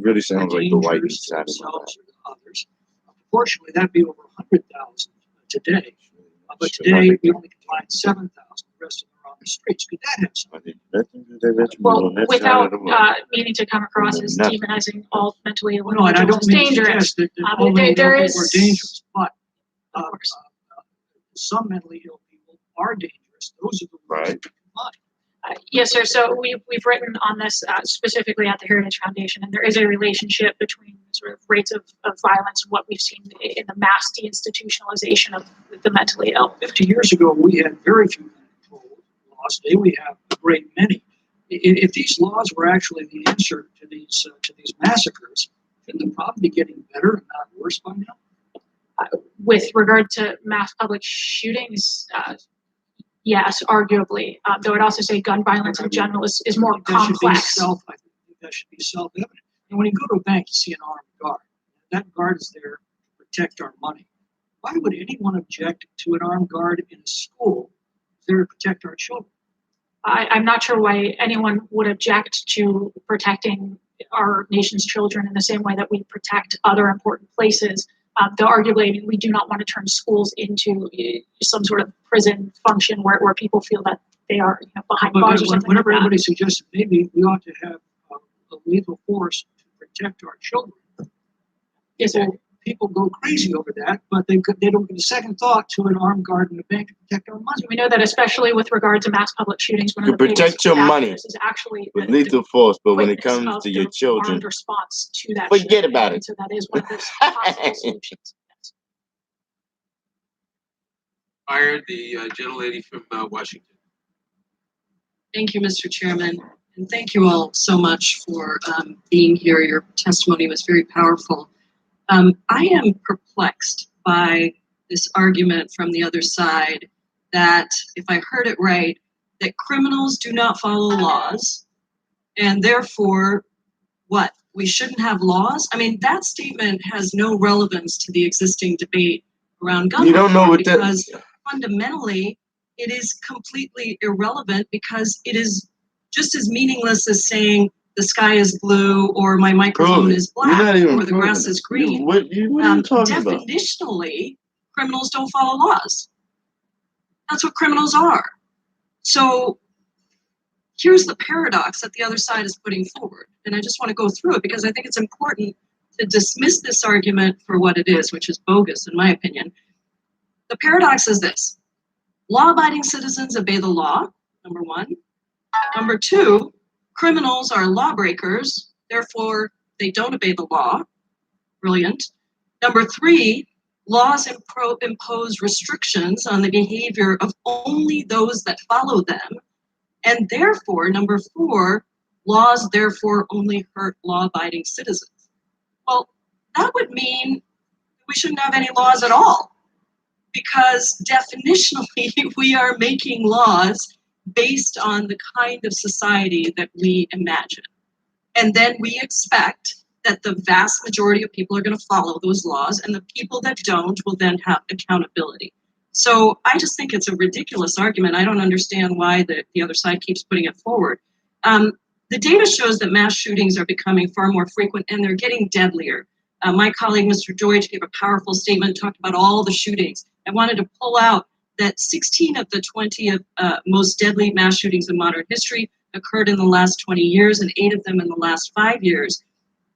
really sounds like the white side of others. Unfortunately, that'd be over 100,000 today. But today, we only can find 7,000. The rest of them are on the streets. Could that have something? Well, without meaning to come across as demonizing all mentally ill No, and I individuals don't as mean to dangerous, suggest that all mentally there ill is people are dangerous, but some mentally ill people are dangerous. Those are the ones that we can find. Yes, sir. So we've written on this specifically at the Heritage Foundation, and there is a relationship between sort of rates of violence and what we've seen in the mass deinstitutionalization of the mentally ill. 50 years ago, we had very few gun control laws. Today, we have a great many. If these laws were actually the answer to these massacres, shouldn't the problem be getting better and not worse by now? With regard to mass public shootings, yes, arguably. Though I'd also say gun violence in general is more complex. I think that should be self-evident. And when you go to a bank, you see an armed guard. That guard is there to protect our money. Why would anyone object to an armed guard in a school there to protect our children? I'm not sure why anyone would object to protecting our nation's children in the same way that we protect other important places. Though arguably, we do not want to turn schools into some sort of prison function where people feel that they are behind bars or something whenever like that. anybody suggests that maybe we ought to have a lethal force to protect our children, yes, sir. People go crazy over that, but they don't give a second thought to an armed guard in a bank to protect our money. We know that especially with regard to mass public shootings, one of the protect biggest your money factors is actually with lethal force, but when it quickness comes of to the your children, armed response to that forget shooting. about And it. so that is one of those possible solutions. Hired the gentlelady from Washington. Thank you, Mr. Chairman, and thank you all so much for being here. Your testimony was very powerful. I am perplexed by this argument from the other side that, if I heard it right, that criminals do not follow laws, and therefore, what? We shouldn't have laws? I mean, that statement has no relevance to the existing debate around gun You don't know reform what that- because fundamentally, it is completely irrelevant because it is just as meaningless as saying the sky is blue or my microphone is black or the grass is green. What are you talking about? Definitionally, criminals don't follow laws. That's what criminals are. So here's the paradox that the other side is putting forward. And I just want to go through it because I think it's important to dismiss this argument for what it is, which is bogus in my opinion. The paradox is this: law-abiding citizens obey the law, number one. Number two, criminals are lawbreakers, therefore they don't obey the law. Brilliant. Number three, laws impose restrictions on the behavior of only those that follow them. And therefore, number four, laws therefore only hurt law-abiding citizens. Well, that would mean we shouldn't have any laws at all, because definitionally we are making laws based on the kind of society that we imagine. And then we expect that the vast majority of people are going to follow those laws, and the people that don't will then have accountability. So I just think it's a ridiculous argument. I don't understand why the other side keeps putting it forward. The data shows that mass shootings are becoming far more frequent and they're getting deadlier. My colleague, Mr. Deutsch, gave a powerful statement, talked about all the shootings. I wanted to pull out that 16 of the 20 most deadly mass shootings in modern history occurred in the last 20 years and 8 of them in the last 5 years.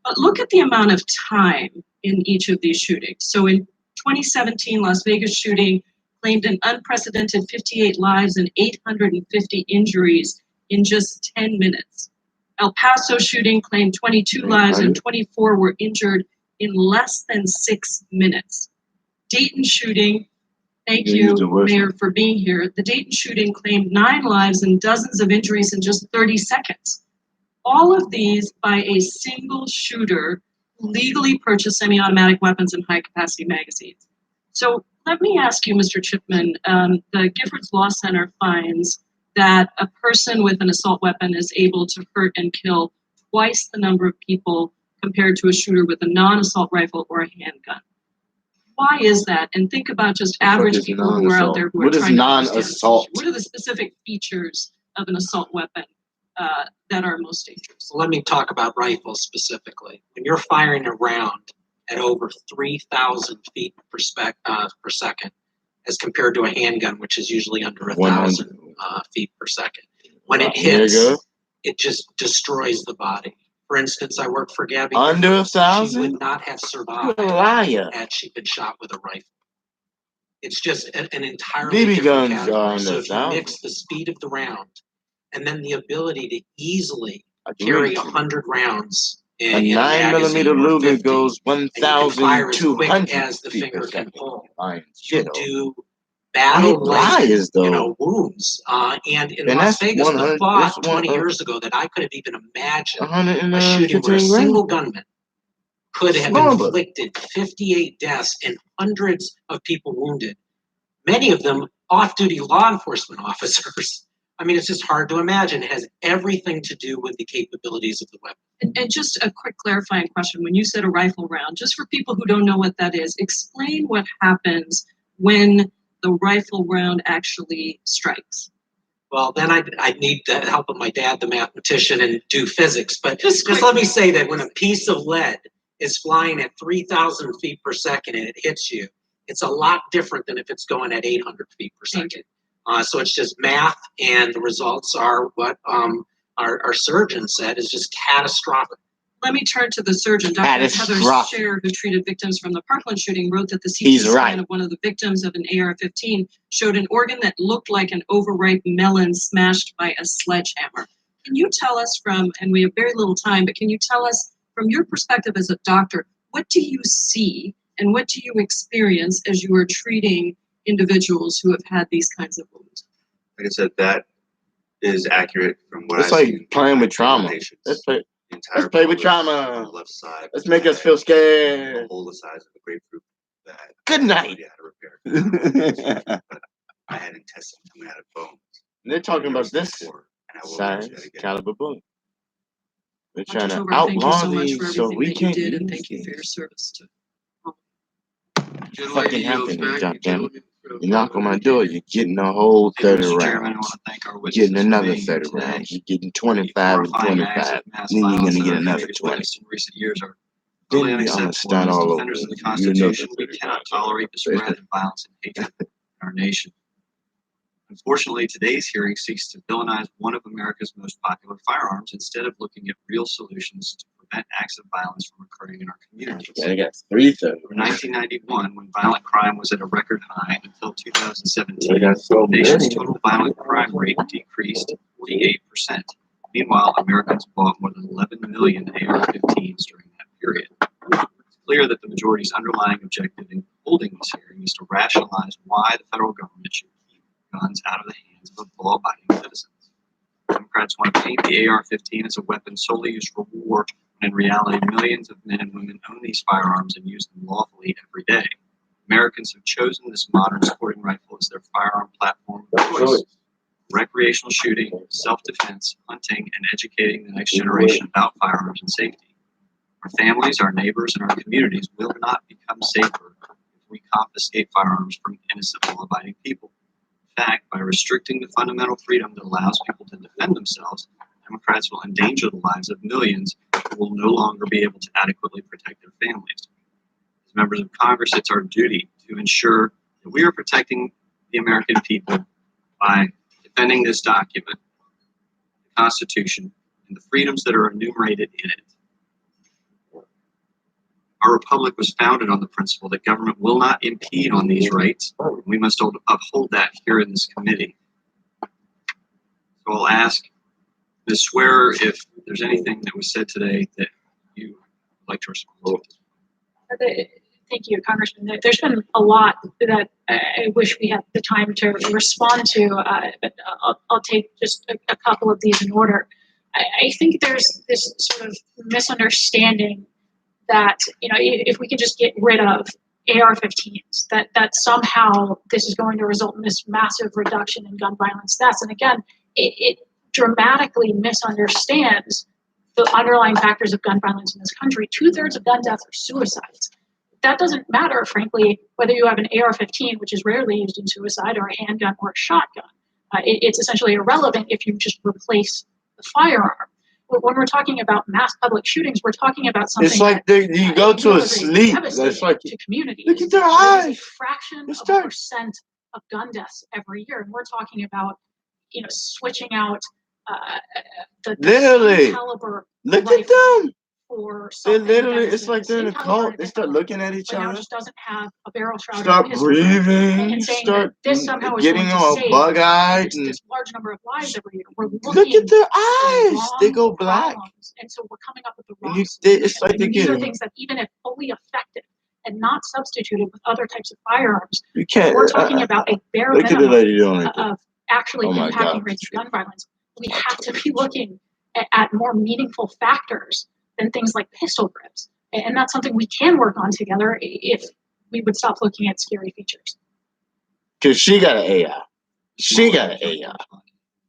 But look at the amount of time in each of these shootings. So in 2017, Las Vegas shooting claimed an unprecedented 58 lives and 850 injuries in just 10 minutes. El Paso shooting claimed 22 lives and 24 were injured in less than 6 minutes. Dayton shooting, thank you, Mayor, for being here. The Dayton shooting claimed 9 lives and dozens of injuries in just 30 seconds. All of these by a single shooter who legally purchased semi-automatic weapons and high-capacity magazines. So let me ask you, Mr. Chipman, the Giffords Law Center finds that a person with an assault weapon is able to hurt and kill twice the number of people compared to a shooter with a non-assault rifle or a handgun. Why is that? And think about just average people who are out there who are trying to understand. What are the specific features of an assault weapon that are most dangerous? So let me talk about rifles specifically. When you're firing a round at over 3,000 feet per second, as compared to a handgun, which is usually under 1,000 feet per second. When it hits, it just destroys the body. For instance, I worked for Gabby. Under 1,000? She would not have survived had she been shot with a rifle. It's just an entirely BB different guns category. are under So if you 1,000. mix the speed of the round and then the ability to easily carry 100 rounds in A a 9mm magazine or Luger 50, goes and you can fire as quick 1,200 as the feet finger per can second. pull. Fine. You do battle-like, wounds. And in And Las that's Vegas, the 100 thought that's 20 one- years ago that I could have even imagined a 115 shooting where a grand. single gunman could have Number. inflicted 58 deaths and hundreds of people wounded, many of them off-duty law enforcement officers. I mean, it's just hard to imagine. It has everything to do with the capabilities of the weapon. And just a quick clarifying question. When you said a rifle round, just for people who don't know what that is, explain what happens when the rifle round actually strikes. Well, then I'd need the help of my dad, the mathematician, and do physics. But just let me say that when a piece of lead is flying at 3,000 feet per second and it hits you, it's a lot different than if it's going at 800 feet per second. So it's just math, and the results are what our surgeon said is just catastrophic. Let me turn to the surgeon. Dr. Heather Catastrophic. Scher, who treated victims from the Parkland shooting, wrote that the He's CT scan right. of one of the victims of an AR-15 showed an organ that looked like an overripe melon smashed by a sledgehammer. Can you tell us and we have very little time, but can you tell us from your perspective as a doctor, what do you see and what do you experience as you are treating individuals who have had these kinds of wounds? Like I said, that is accurate from what It's I've like seen. playing with trauma. Let's play with trauma. Left side. Let's make us feel scared. A hole the size of a grapefruit. That Good night. but I had intestines coming out of bones. They're talking about this Before, and I will size mention it again. caliber bullet. They're Dr. trying to Tober, thank you outlaw so much these for so everything we that you can't did, and use thank you for these. your service to. Fucking happening, goddammit. You knock on my door, you're getting a whole 30 Mr. Chairman, I rounds. want to thank our You're witnesses getting another for being here 30 today. rounds. You're getting 25 and Horrifying acts 25. of mass Then you're violence gonna that get our another country's 20. witnessed in recent years are Then totally I'm gonna unacceptable. start As all over. defenders of the You another Constitution, we 30 cannot rounds. tolerate the spread of violence and hatred in our nation. Unfortunately, today's hearing seeks to villainize one of America's most popular firearms instead of looking at real solutions to prevent acts of violence from occurring in our communities. I got 330. From 1991, when violent crime was at a record high, until 2017, I got so the nation's many. total violent crime rate decreased 48%. Meanwhile, Americans bought more than 11 million AR-15s during that period. It's clear that the majority's underlying objective in holding this hearing is to rationalize why the federal government should keep guns out of the hands of law-abiding citizens. Democrats want to paint the AR-15 as a weapon solely used for war, when in reality, millions of men and women own these firearms and use them lawfully every day. Americans have chosen this modern sporting rifle as their firearm platform of choice. Recreational shooting, self-defense, hunting, and educating the next generation about firearms and safety. Our families, our neighbors, and our communities will not become safer if we confiscate firearms from innocent law-abiding people. In fact, by restricting the fundamental freedom that allows people to defend themselves, Democrats will endanger the lives of millions who will no longer be able to adequately protect their families. As members of Congress, it's our duty to ensure that we are protecting the American people by defending this document, the Constitution, and the freedoms that are enumerated in it. Our republic was founded on the principle that government will not impede on these rights. We must uphold that here in this committee. So I'll ask Ms. Swearer if there's anything that was said today that you would like to respond to. Thank you, Congressman. There's been a lot that I wish we had the time to respond to, but I'll take just a couple of these in order. I think there's this sort of misunderstanding that, if we could just get rid of AR-15s, that somehow this is going to result in this massive reduction in gun violence deaths. And again, it dramatically misunderstands the underlying factors of gun violence in this country. 2/3 of gun deaths are suicides. That doesn't matter, frankly, whether you have an AR-15, which is rarely used in suicide, or a handgun or a shotgun. It's essentially irrelevant if you just replace the firearm. When we're talking about mass public shootings, we're talking about something. It's like you go to a sleep. That's like to communities. Look at their eyes. A fraction of a percent of gun deaths every year, and we're talking about switching out the literally caliber. Look at them. For They're something literally, that is it's like they're in a cult. They start looking at each but now other. just doesn't have a barrel shroud. Start breathing. And saying Start that this somehow is getting going to all save bug-eyed. this large number of lives every year. We're Look looking at their for the eyes. They wrong go black. problems, and so we're coming up with the And wrong it's solutions. like they're And these are getting. things that even if fully effective and not substituted with other types of firearms, You can't. we're talking about a bare Look at the minimum lady doing it. of actually Oh my impacting God. rates of gun violence. We have to be looking at more meaningful factors than things like pistol grips. And that's something we can work on together if we would stop looking at scary features. Because she got an AI. She got an AI.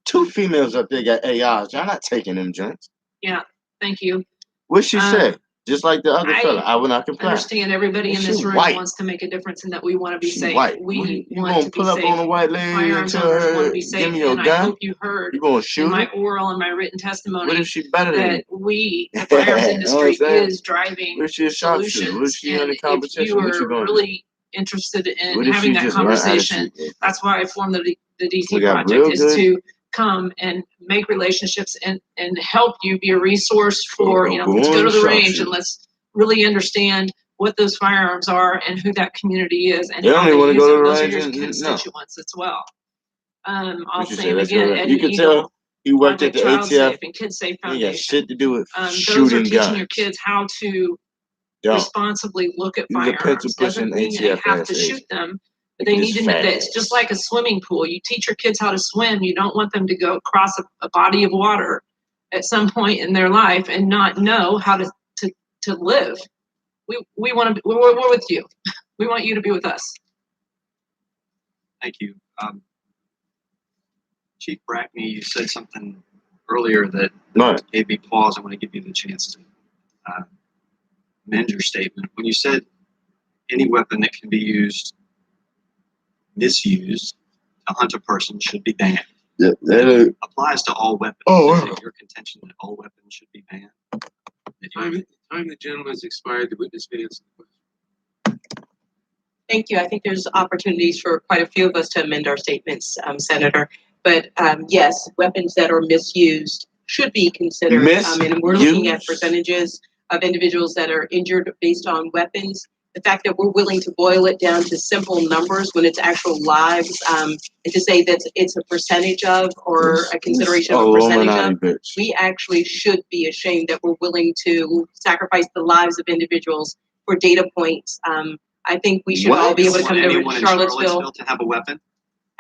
2 females up there got AIs. Y'all not taking them joints. Yeah, thank you. What she say? Just like the other fella. I will not comply. Understand everybody in this room wants to make a difference and that we want to be safe. White. We You want gonna to be pull up safe. on a white lady and Firearms tell owners want her, to be give safe, me your and I gun? hope you heard You gonna in shoot my her? oral and my written testimony What if she better than that you? the firearms You know what I'm industry saying? is driving What if she a sharpshooter? solutions. What if she And under if competition? you What you are gonna do? really interested in What if having she that just learn how to conversation, shoot? that's why I formed the We DC got project, real is good. to come and make relationships and help you be a resource for, let's go to the range and let's really understand what those firearms are and who that community is and They how only they wanna use go to them. the Those are range your and- no. constituents as well. I'll What you say say? it Let's again, go. Eddie You can Eagle, tell he worked at Project the Child ATF. Safe and Kids Safe He ain't got Foundation. shit to do with Those are shooting teaching guns. your kids how to Don't. responsibly look at He's a pencil firearms. pushing Doesn't mean they ATF have ass to shoot agent. them, but they need to know that it's just like a swimming pool. You teach your kids how to swim. You don't want them to go across a body of water at some point in their life and not know how to live. We want to. We're with you. We want you to be with us. Thank you. Chief Brackney, you said something earlier that gave me pause. I want to give you the chance to amend your statement. When you said any weapon that can be misused to hunt a person should be banned. Yeah, that applies to all weapons. Oh, Is wow. it your contention that all weapons should be banned? Time the gentleman has expired. The witness may answer the question. Thank you. I think there's opportunities for quite a few of us to amend our statements, Senator. But yes, weapons that are misused should be considered. And we're looking at percentages of individuals that are injured based on weapons. The fact that we're willing to boil it down to simple numbers when it's actual lives, and to say that it's a percentage of or a consideration of a percentage of, we actually should be ashamed that we're willing to sacrifice the lives of individuals for data points. I think we should all be able to come to Anyone in Charlottesville to have a weapon?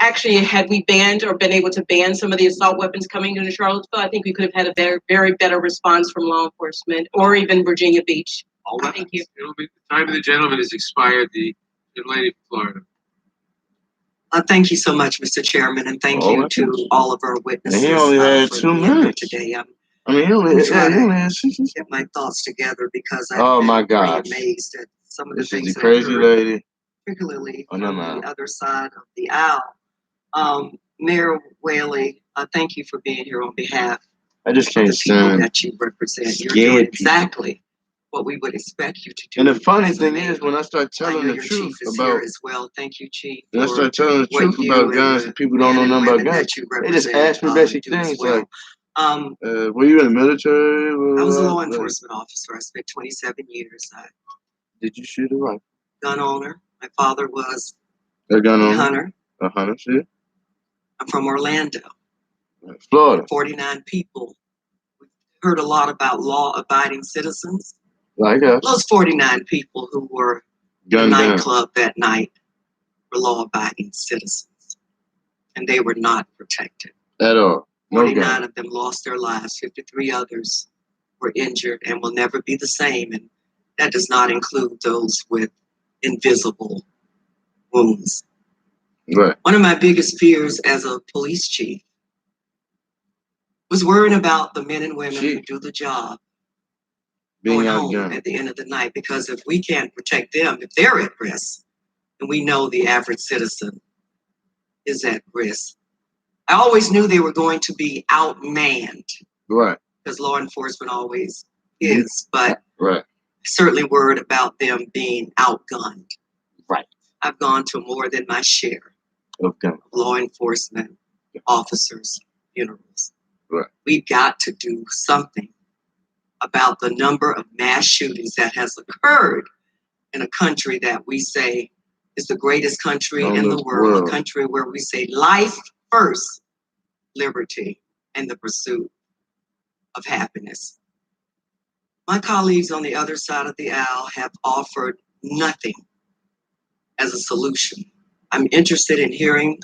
Actually, had we banned or been able to ban some of the assault weapons coming into Charlottesville, I think we could have had a very better response from law enforcement or even Virginia Beach. Thank you. The time of the gentleman has expired. The lady from Florida. Thank you so much, Mr. Chairman, and thank you to all of our witnesses. And he only had for 2 being here minutes. today. I mean, he only trying had to 6 get my thoughts together because Oh I'm my very gosh. amazed at some of the This is things the that I've crazy heard, lady. particularly Oh, never from mind. the other side of the aisle. Mayor Whaley, thank you for being here on behalf I just of can't the people stand that you represent. You're scared doing people. exactly what we would expect you to do. And the funny as a thing mayor. is, when I start I telling know the your truth chief is about, here as well. Thank you, Chief. when I for start telling the what truth you about and guns the and people don't know men and nothing about women guns, that you they just represent, ask me basic do as things well. like, were you in the military? I was a law Like, enforcement officer. I spent 27 years. did you shoot a rifle? Gun owner. My father was A gun a owner? hunter. A hunter, shit. I'm from Orlando. Florida. 49 people. We heard a lot about law-abiding citizens. Like us. Those 49 people who were in the Gunned down. nightclub that night were law-abiding citizens. And they were not protected. At all. No 49 gun. of them lost their lives. 53 others were injured and will never be the same. And that does not include those with invisible wounds. Right. One of my biggest fears as a police chief was worrying about the men and women who do the job Being going home outgunned. at the end of the night. Because if we can't protect them, if they're at risk, then we know the average citizen is at risk. I always knew they were going to be outmanned Right. because law enforcement always is, but Right. certainly worried about them being outgunned. Right. I've gone to more than my share of law enforcement officers' funerals. Right. We've got to do something about the number of mass shootings that has occurred in a country that we say is the greatest country in the world, a country where we say life first, liberty, and the pursuit of happiness. My colleagues on the other side of the aisle have offered nothing as a solution. I'm interested in hearing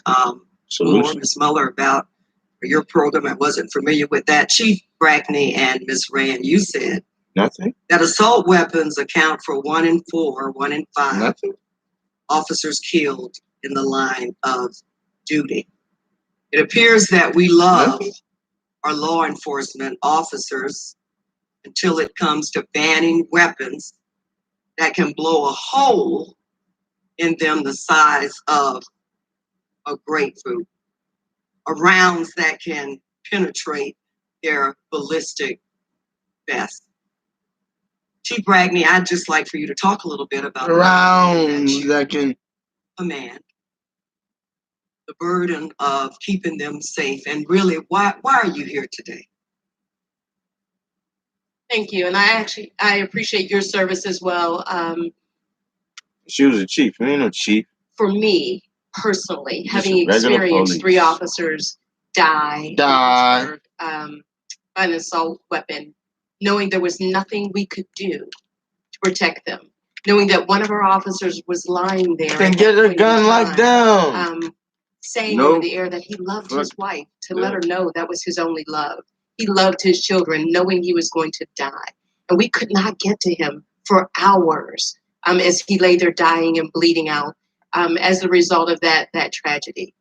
more, Ms. Muller, about your program. I wasn't familiar with that. Chief Brackney and Ms. Rand, you said nothing. That assault weapons account for 1 in 4, 1 in 5 Nothing. officers killed in the line of duty. It appears that we love our law enforcement officers until it comes to banning weapons that can blow a hole in them the size of a grapefruit, or rounds that can penetrate their ballistic vest. Chief Brackney, I'd just like for you to talk a little bit about rounds that can command the burden of keeping them safe, and really, why are you here today? Thank you, and I appreciate your service as well. She was a chief. You ain't no chief. For me personally, Just having regular experienced police. 3 officers die by an assault weapon, knowing there was nothing we could do to protect them, knowing that one of our officers was lying there Then get a gun like them. saying over the air that he loved his wife, to let her know that was his only love. He loved his children, knowing he was going to die. And we could not get to him for hours as he lay there dying and bleeding out as a result of that tragedy.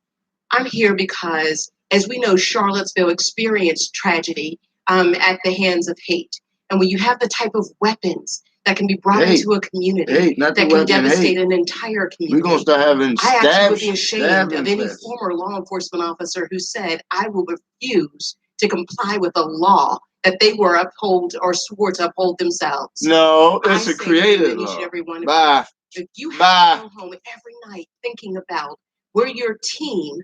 I'm here because, as we know, Charlottesville experienced tragedy at the hands of hate. And when you have the type of weapons that can be brought into a community that can devastate an entire community, we're going to start having I actually would be stabs, ashamed of any former law enforcement officer who said, I will refuse to comply with a law that they were uphold or swore to uphold themselves. No, it's I a say to creative each law. and every one of you, Bye. if you have to go home every night thinking about where your team,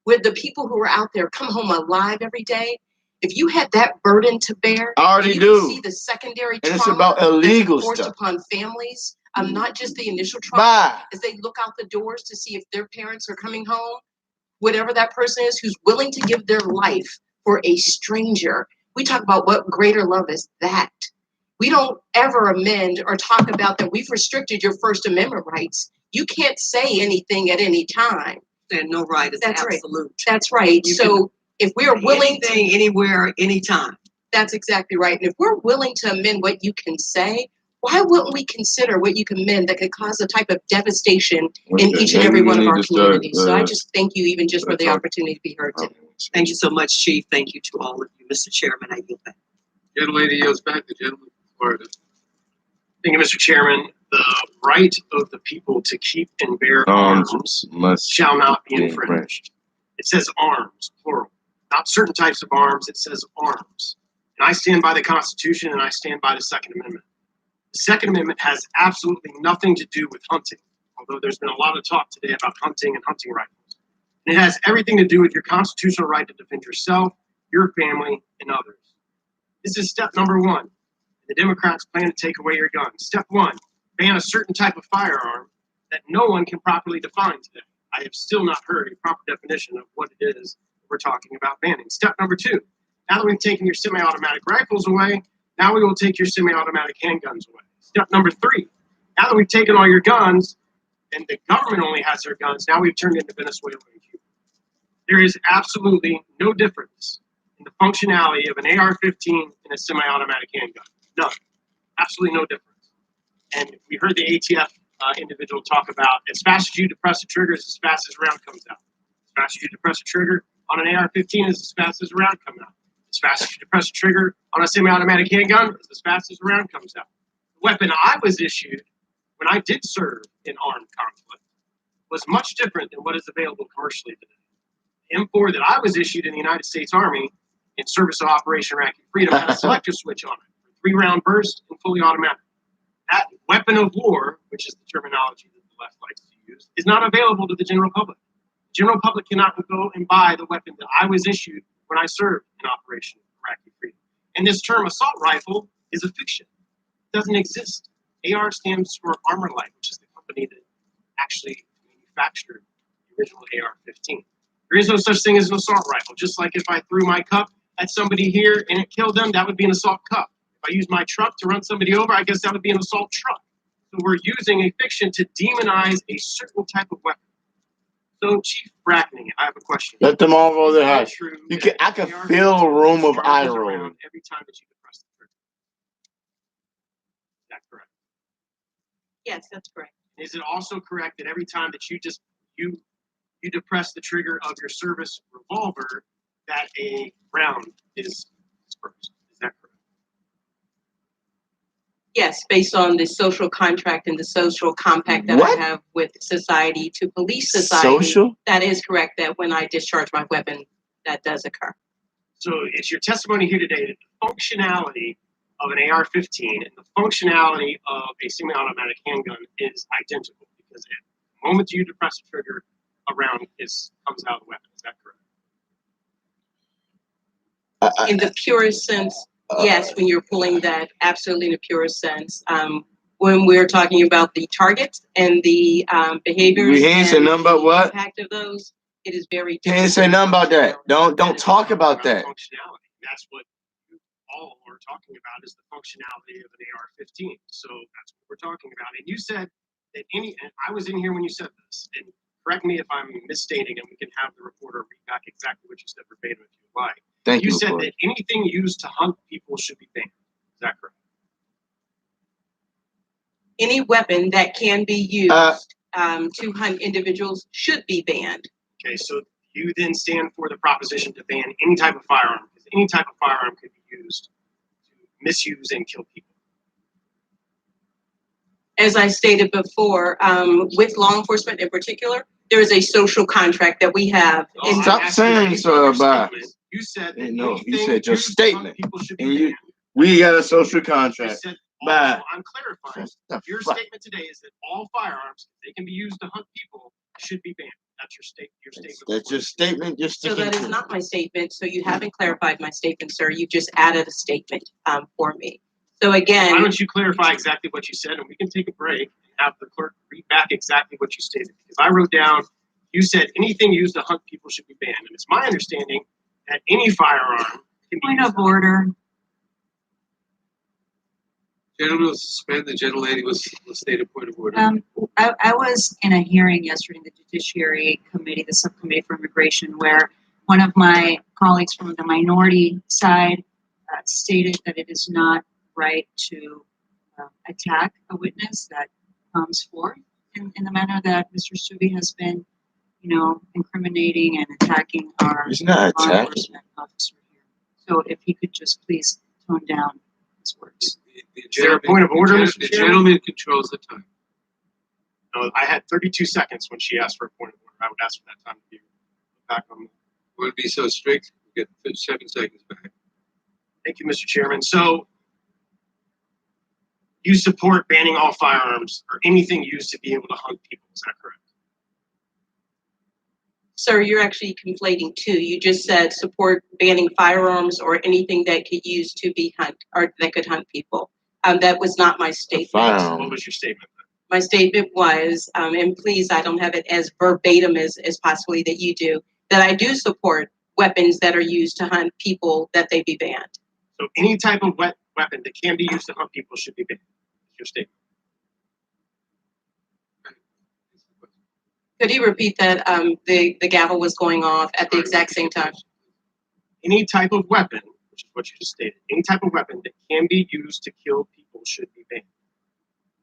where the people who are out there come home alive every day, if you had that burden to bear, I already you do. can see the secondary And it's trauma about illegal that's forced stuff. upon families, not just the initial trauma, Bye. as they look out the doors to see if their parents are coming home, whatever that person is who's willing to give their life for a stranger. We talk about what greater love is that. We don't ever amend or talk about that we've restricted your First Amendment rights. You can't say anything at any time. And no right is absolute. That's right. You So if we're willing anything, to anywhere, anytime. That's exactly right. And if we're willing to amend what you can say, why wouldn't we consider what you can amend that could cause a type of devastation in each and every one of our communities? So I just thank you even just for the opportunity to be heard today. Thank you so much, Chief. Thank you to all of you. Mr. Chairman, I yield back. Gentlelady yields back. The gentleman from Florida. Thank you, Mr. Chairman. The right of the people to keep and bear arms shall not be infringed. It says arms, plural. Not certain types of arms, it says arms. And I stand by the Constitution and I stand by the Second Amendment. The Second Amendment has absolutely nothing to do with hunting, although there's been a lot of talk today about hunting and hunting rifles. And it has everything to do with your constitutional right to defend yourself, your family, and others. This is step number 1. The Democrats plan to take away your gun. Step 1, ban a certain type of firearm that no one can properly define today. I have still not heard a proper definition of what it is we're talking about banning. Step number 2, now that we've taken your semi-automatic rifles away, now we will take your semi-automatic handguns away. Step number 3, now that we've taken all your guns and the government only has their guns, now we've turned into Venezuela and Cuba. There is absolutely no difference in the functionality of an AR-15 and a semi-automatic handgun. None. Absolutely no difference. And we heard the ATF individual talk about as fast as you depress the trigger is as fast as a round comes out. As fast as you depress the trigger on an AR-15 is as fast as a round comes out. As fast as you depress the trigger on a semi-automatic handgun is as fast as a round comes out. The weapon I was issued when I did serve in armed conflict was much different than what is available commercially today. The M4 that I was issued in the United States Army in service of Operation Iraqi Freedom had a selector switch on it, 3-round burst and fully automatic. That weapon of war, which is the terminology that the left likes to use, is not available to the general public. The general public cannot go and buy the weapon that I was issued when I served in Operation Iraqi Freedom. And this term assault rifle is a fiction. It doesn't exist. AR stands for Armor Light, which is the company that actually manufactured the original AR-15. There is no such thing as an assault rifle. Just like if I threw my cup at somebody here and it killed them, that would be an assault cup. If I use my truck to run somebody over, I guess that would be an assault truck. So we're using a fiction to demonize a certain type of weapon. So, Chief Brackney, I have a question. Let them all roll their eyes. True You can, I can feel a room of eye charges roll. around every time that you depress the trigger. Is that correct? Yes, that's correct. Is it also correct that every time that you depress the trigger of your service revolver, that a round is dispersed? Is that correct? Yes, based on the social contract and the social compact that What? I have with society to police society. Social? That is correct, that when I discharge my weapon, that does occur. So it's your testimony here today that the functionality of an AR-15 and the functionality of a semi-automatic handgun is identical, because the moment you depress the trigger, a round comes out of the weapon. Is that correct? In the purest sense, yes, when you're pulling that, absolutely in the purest sense. When we're talking about the targets and the behaviors We ain't say and nothing about what? the impact of those, it is very You ain't say nothing about that. Don't talk about that. Functionality. That's what you all are talking about, is the functionality of an AR-15. So that's what we're talking about. And you said that and I was in here when you said this, and correct me if I'm misstating, and we can have the reporter read back exactly what you said verbatim if you like. Thank you, You said reporter. that anything used to hunt people should be banned. Is that correct? any weapon that can be used to hunt individuals should be banned. Okay, so you then stand for the proposition to ban any type of firearm, because any type of firearm could be used to misuse and kill people. As I stated before, with law enforcement in particular, there is a social contract that we have. Stop saying so about. You said No, you said your statement. And we got a social contract. Bye. So I'm clarifying. Your statement today is that all firearms, they can be used to hunt people, should be banned. That's your statement. That's your statement. You're So sticking that is to. not my statement. So you haven't clarified my statement, sir. You just added a statement for me. So again, Why don't you clarify exactly what you said, and we can take a break and have the clerk read back exactly what you stated. Because I wrote down, you said anything used to hunt people should be banned. And it's my understanding that any firearm can be Point of order. Gentleman will suspend. The gentlelady will state a point of order. I was in a hearing yesterday in the Judiciary Committee, the Subcommittee for Immigration, where one of my colleagues from the minority side stated that it is not right to attack a witness that comes forth in the manner that Mr. Subi has been, incriminating and attacking our He's not law attacking. enforcement officer here. So if he could just please tone down his words. Is there a point of order, Mr. The Chairman? gentleman controls the time. No, I had 32 seconds when she asked for a point of order. I would ask for that time to be back on. Wouldn't be so strict. We get 7 seconds back. Thank you, Mr. Chairman. So you support banning all firearms or anything used to be able to hunt people. Is that correct? sir, you're actually conflating two. You just said support banning firearms or anything that could use to be hunt or that could hunt people. That was not my statement. What was your statement? My statement was, and please, I don't have it as verbatim as possibly that you do, that I do support weapons that are used to hunt people, that they be banned. So any type of weapon that can be used to hunt people should be banned. That's your statement. Could you repeat that? The gavel was going off at the exact same time. any type of weapon, which is what you just stated, any type of weapon that can be used to kill people should be banned.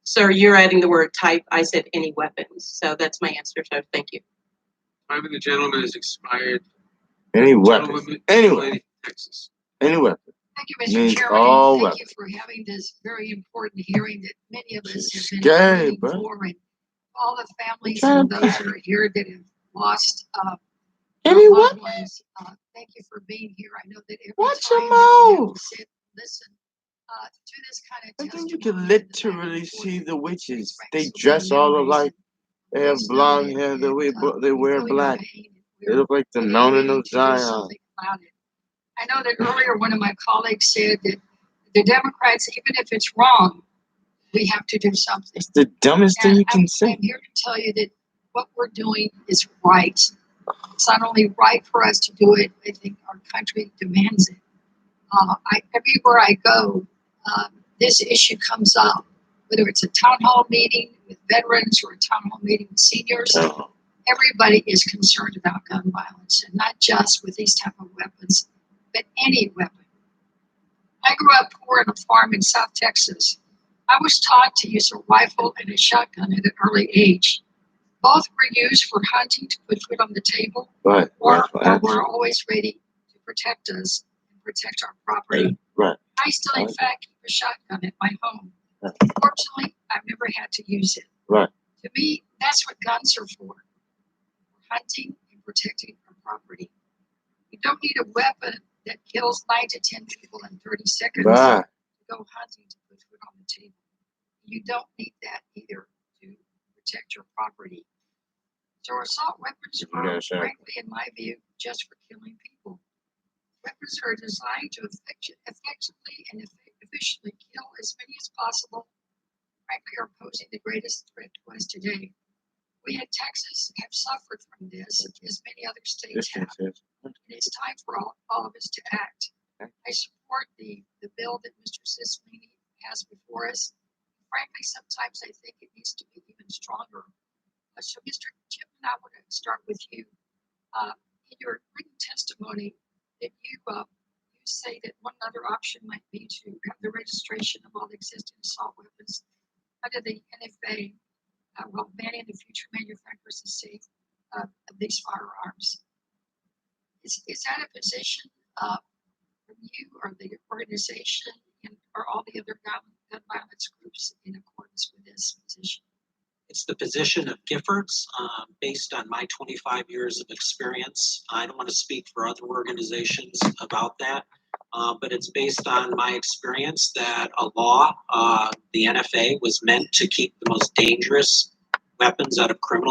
Sir, you're adding the word type. I said any weapons. So that's my answer. So thank you. Time of the gentleman has expired. Any weapon. Gentlewoman, Any lady weapon. from Texas. Any weapon. Thank you, Mr. Means Chairman. all Thank weapons. you for having this very important hearing that many of us have been Scary, waiting bro. for, and all the families trying and to- those that are here that have lost Any loved weapon. ones. Thank you for being here. I know that every Watch time your that we have mouth. to sit and listen to this kind of I testimony. think you can and the back literally and forth see the that witches. brings They so dress many all memories. alike. They have Let's know blonde that- hair. They that, they we wear feel your black. pain and They we're look like the really mountain ready of to do Zion. something about it. I know that earlier one of my colleagues said that the Democrats, even if it's wrong, we have to do something. It's the dumbest thing And you can say. I'm here to tell you that what we're doing is right. It's not only right for us to do it, I think our country demands it. Everywhere I go, this issue comes up, whether it's a town hall meeting with veterans or a town hall meeting with seniors. Everybody is concerned about gun violence, and not just with these type of weapons, but any weapon. I grew up poor on a farm in South Texas. I was taught to use a rifle and a shotgun at an early age. Both were used for hunting to put food on the table, Right. or Right. were always ready to protect us and protect our property. Right. I still, in fact, keep a shotgun at my home. Right. Fortunately, I've never had to use it. Right. To me, that's what guns are for hunting and protecting our property. You don't need a weapon that kills 9 to 10 people in 30 seconds Right. to go hunting to put food on the table. You don't need that either to protect your property. So assault weapons are, Yes, sir. frankly, in my view, just for killing people. Weapons are designed to effectively and efficiently kill as many as possible, frankly, are posing the greatest threat to us today. We in Texas have suffered from this, as many other states have. And it's time for all of us to act. I support the bill that Mr. Cicilline has before us. Frankly, sometimes I think it needs to be even stronger. So, Mr. Chipman, I want to start with you. In your written testimony, that you say that one other option might be to have the registration of all existing assault weapons under the NFA, while banning the future manufacturers and sale of these firearms. Is that a position from you or the organization and or all the other gun violence groups in accordance with this position? It's the position of Giffords, based on my 25 years of experience. I don't want to speak for other organizations about that, but it's based on my experience that a law, the NFA, was meant to keep the most dangerous weapons out of criminal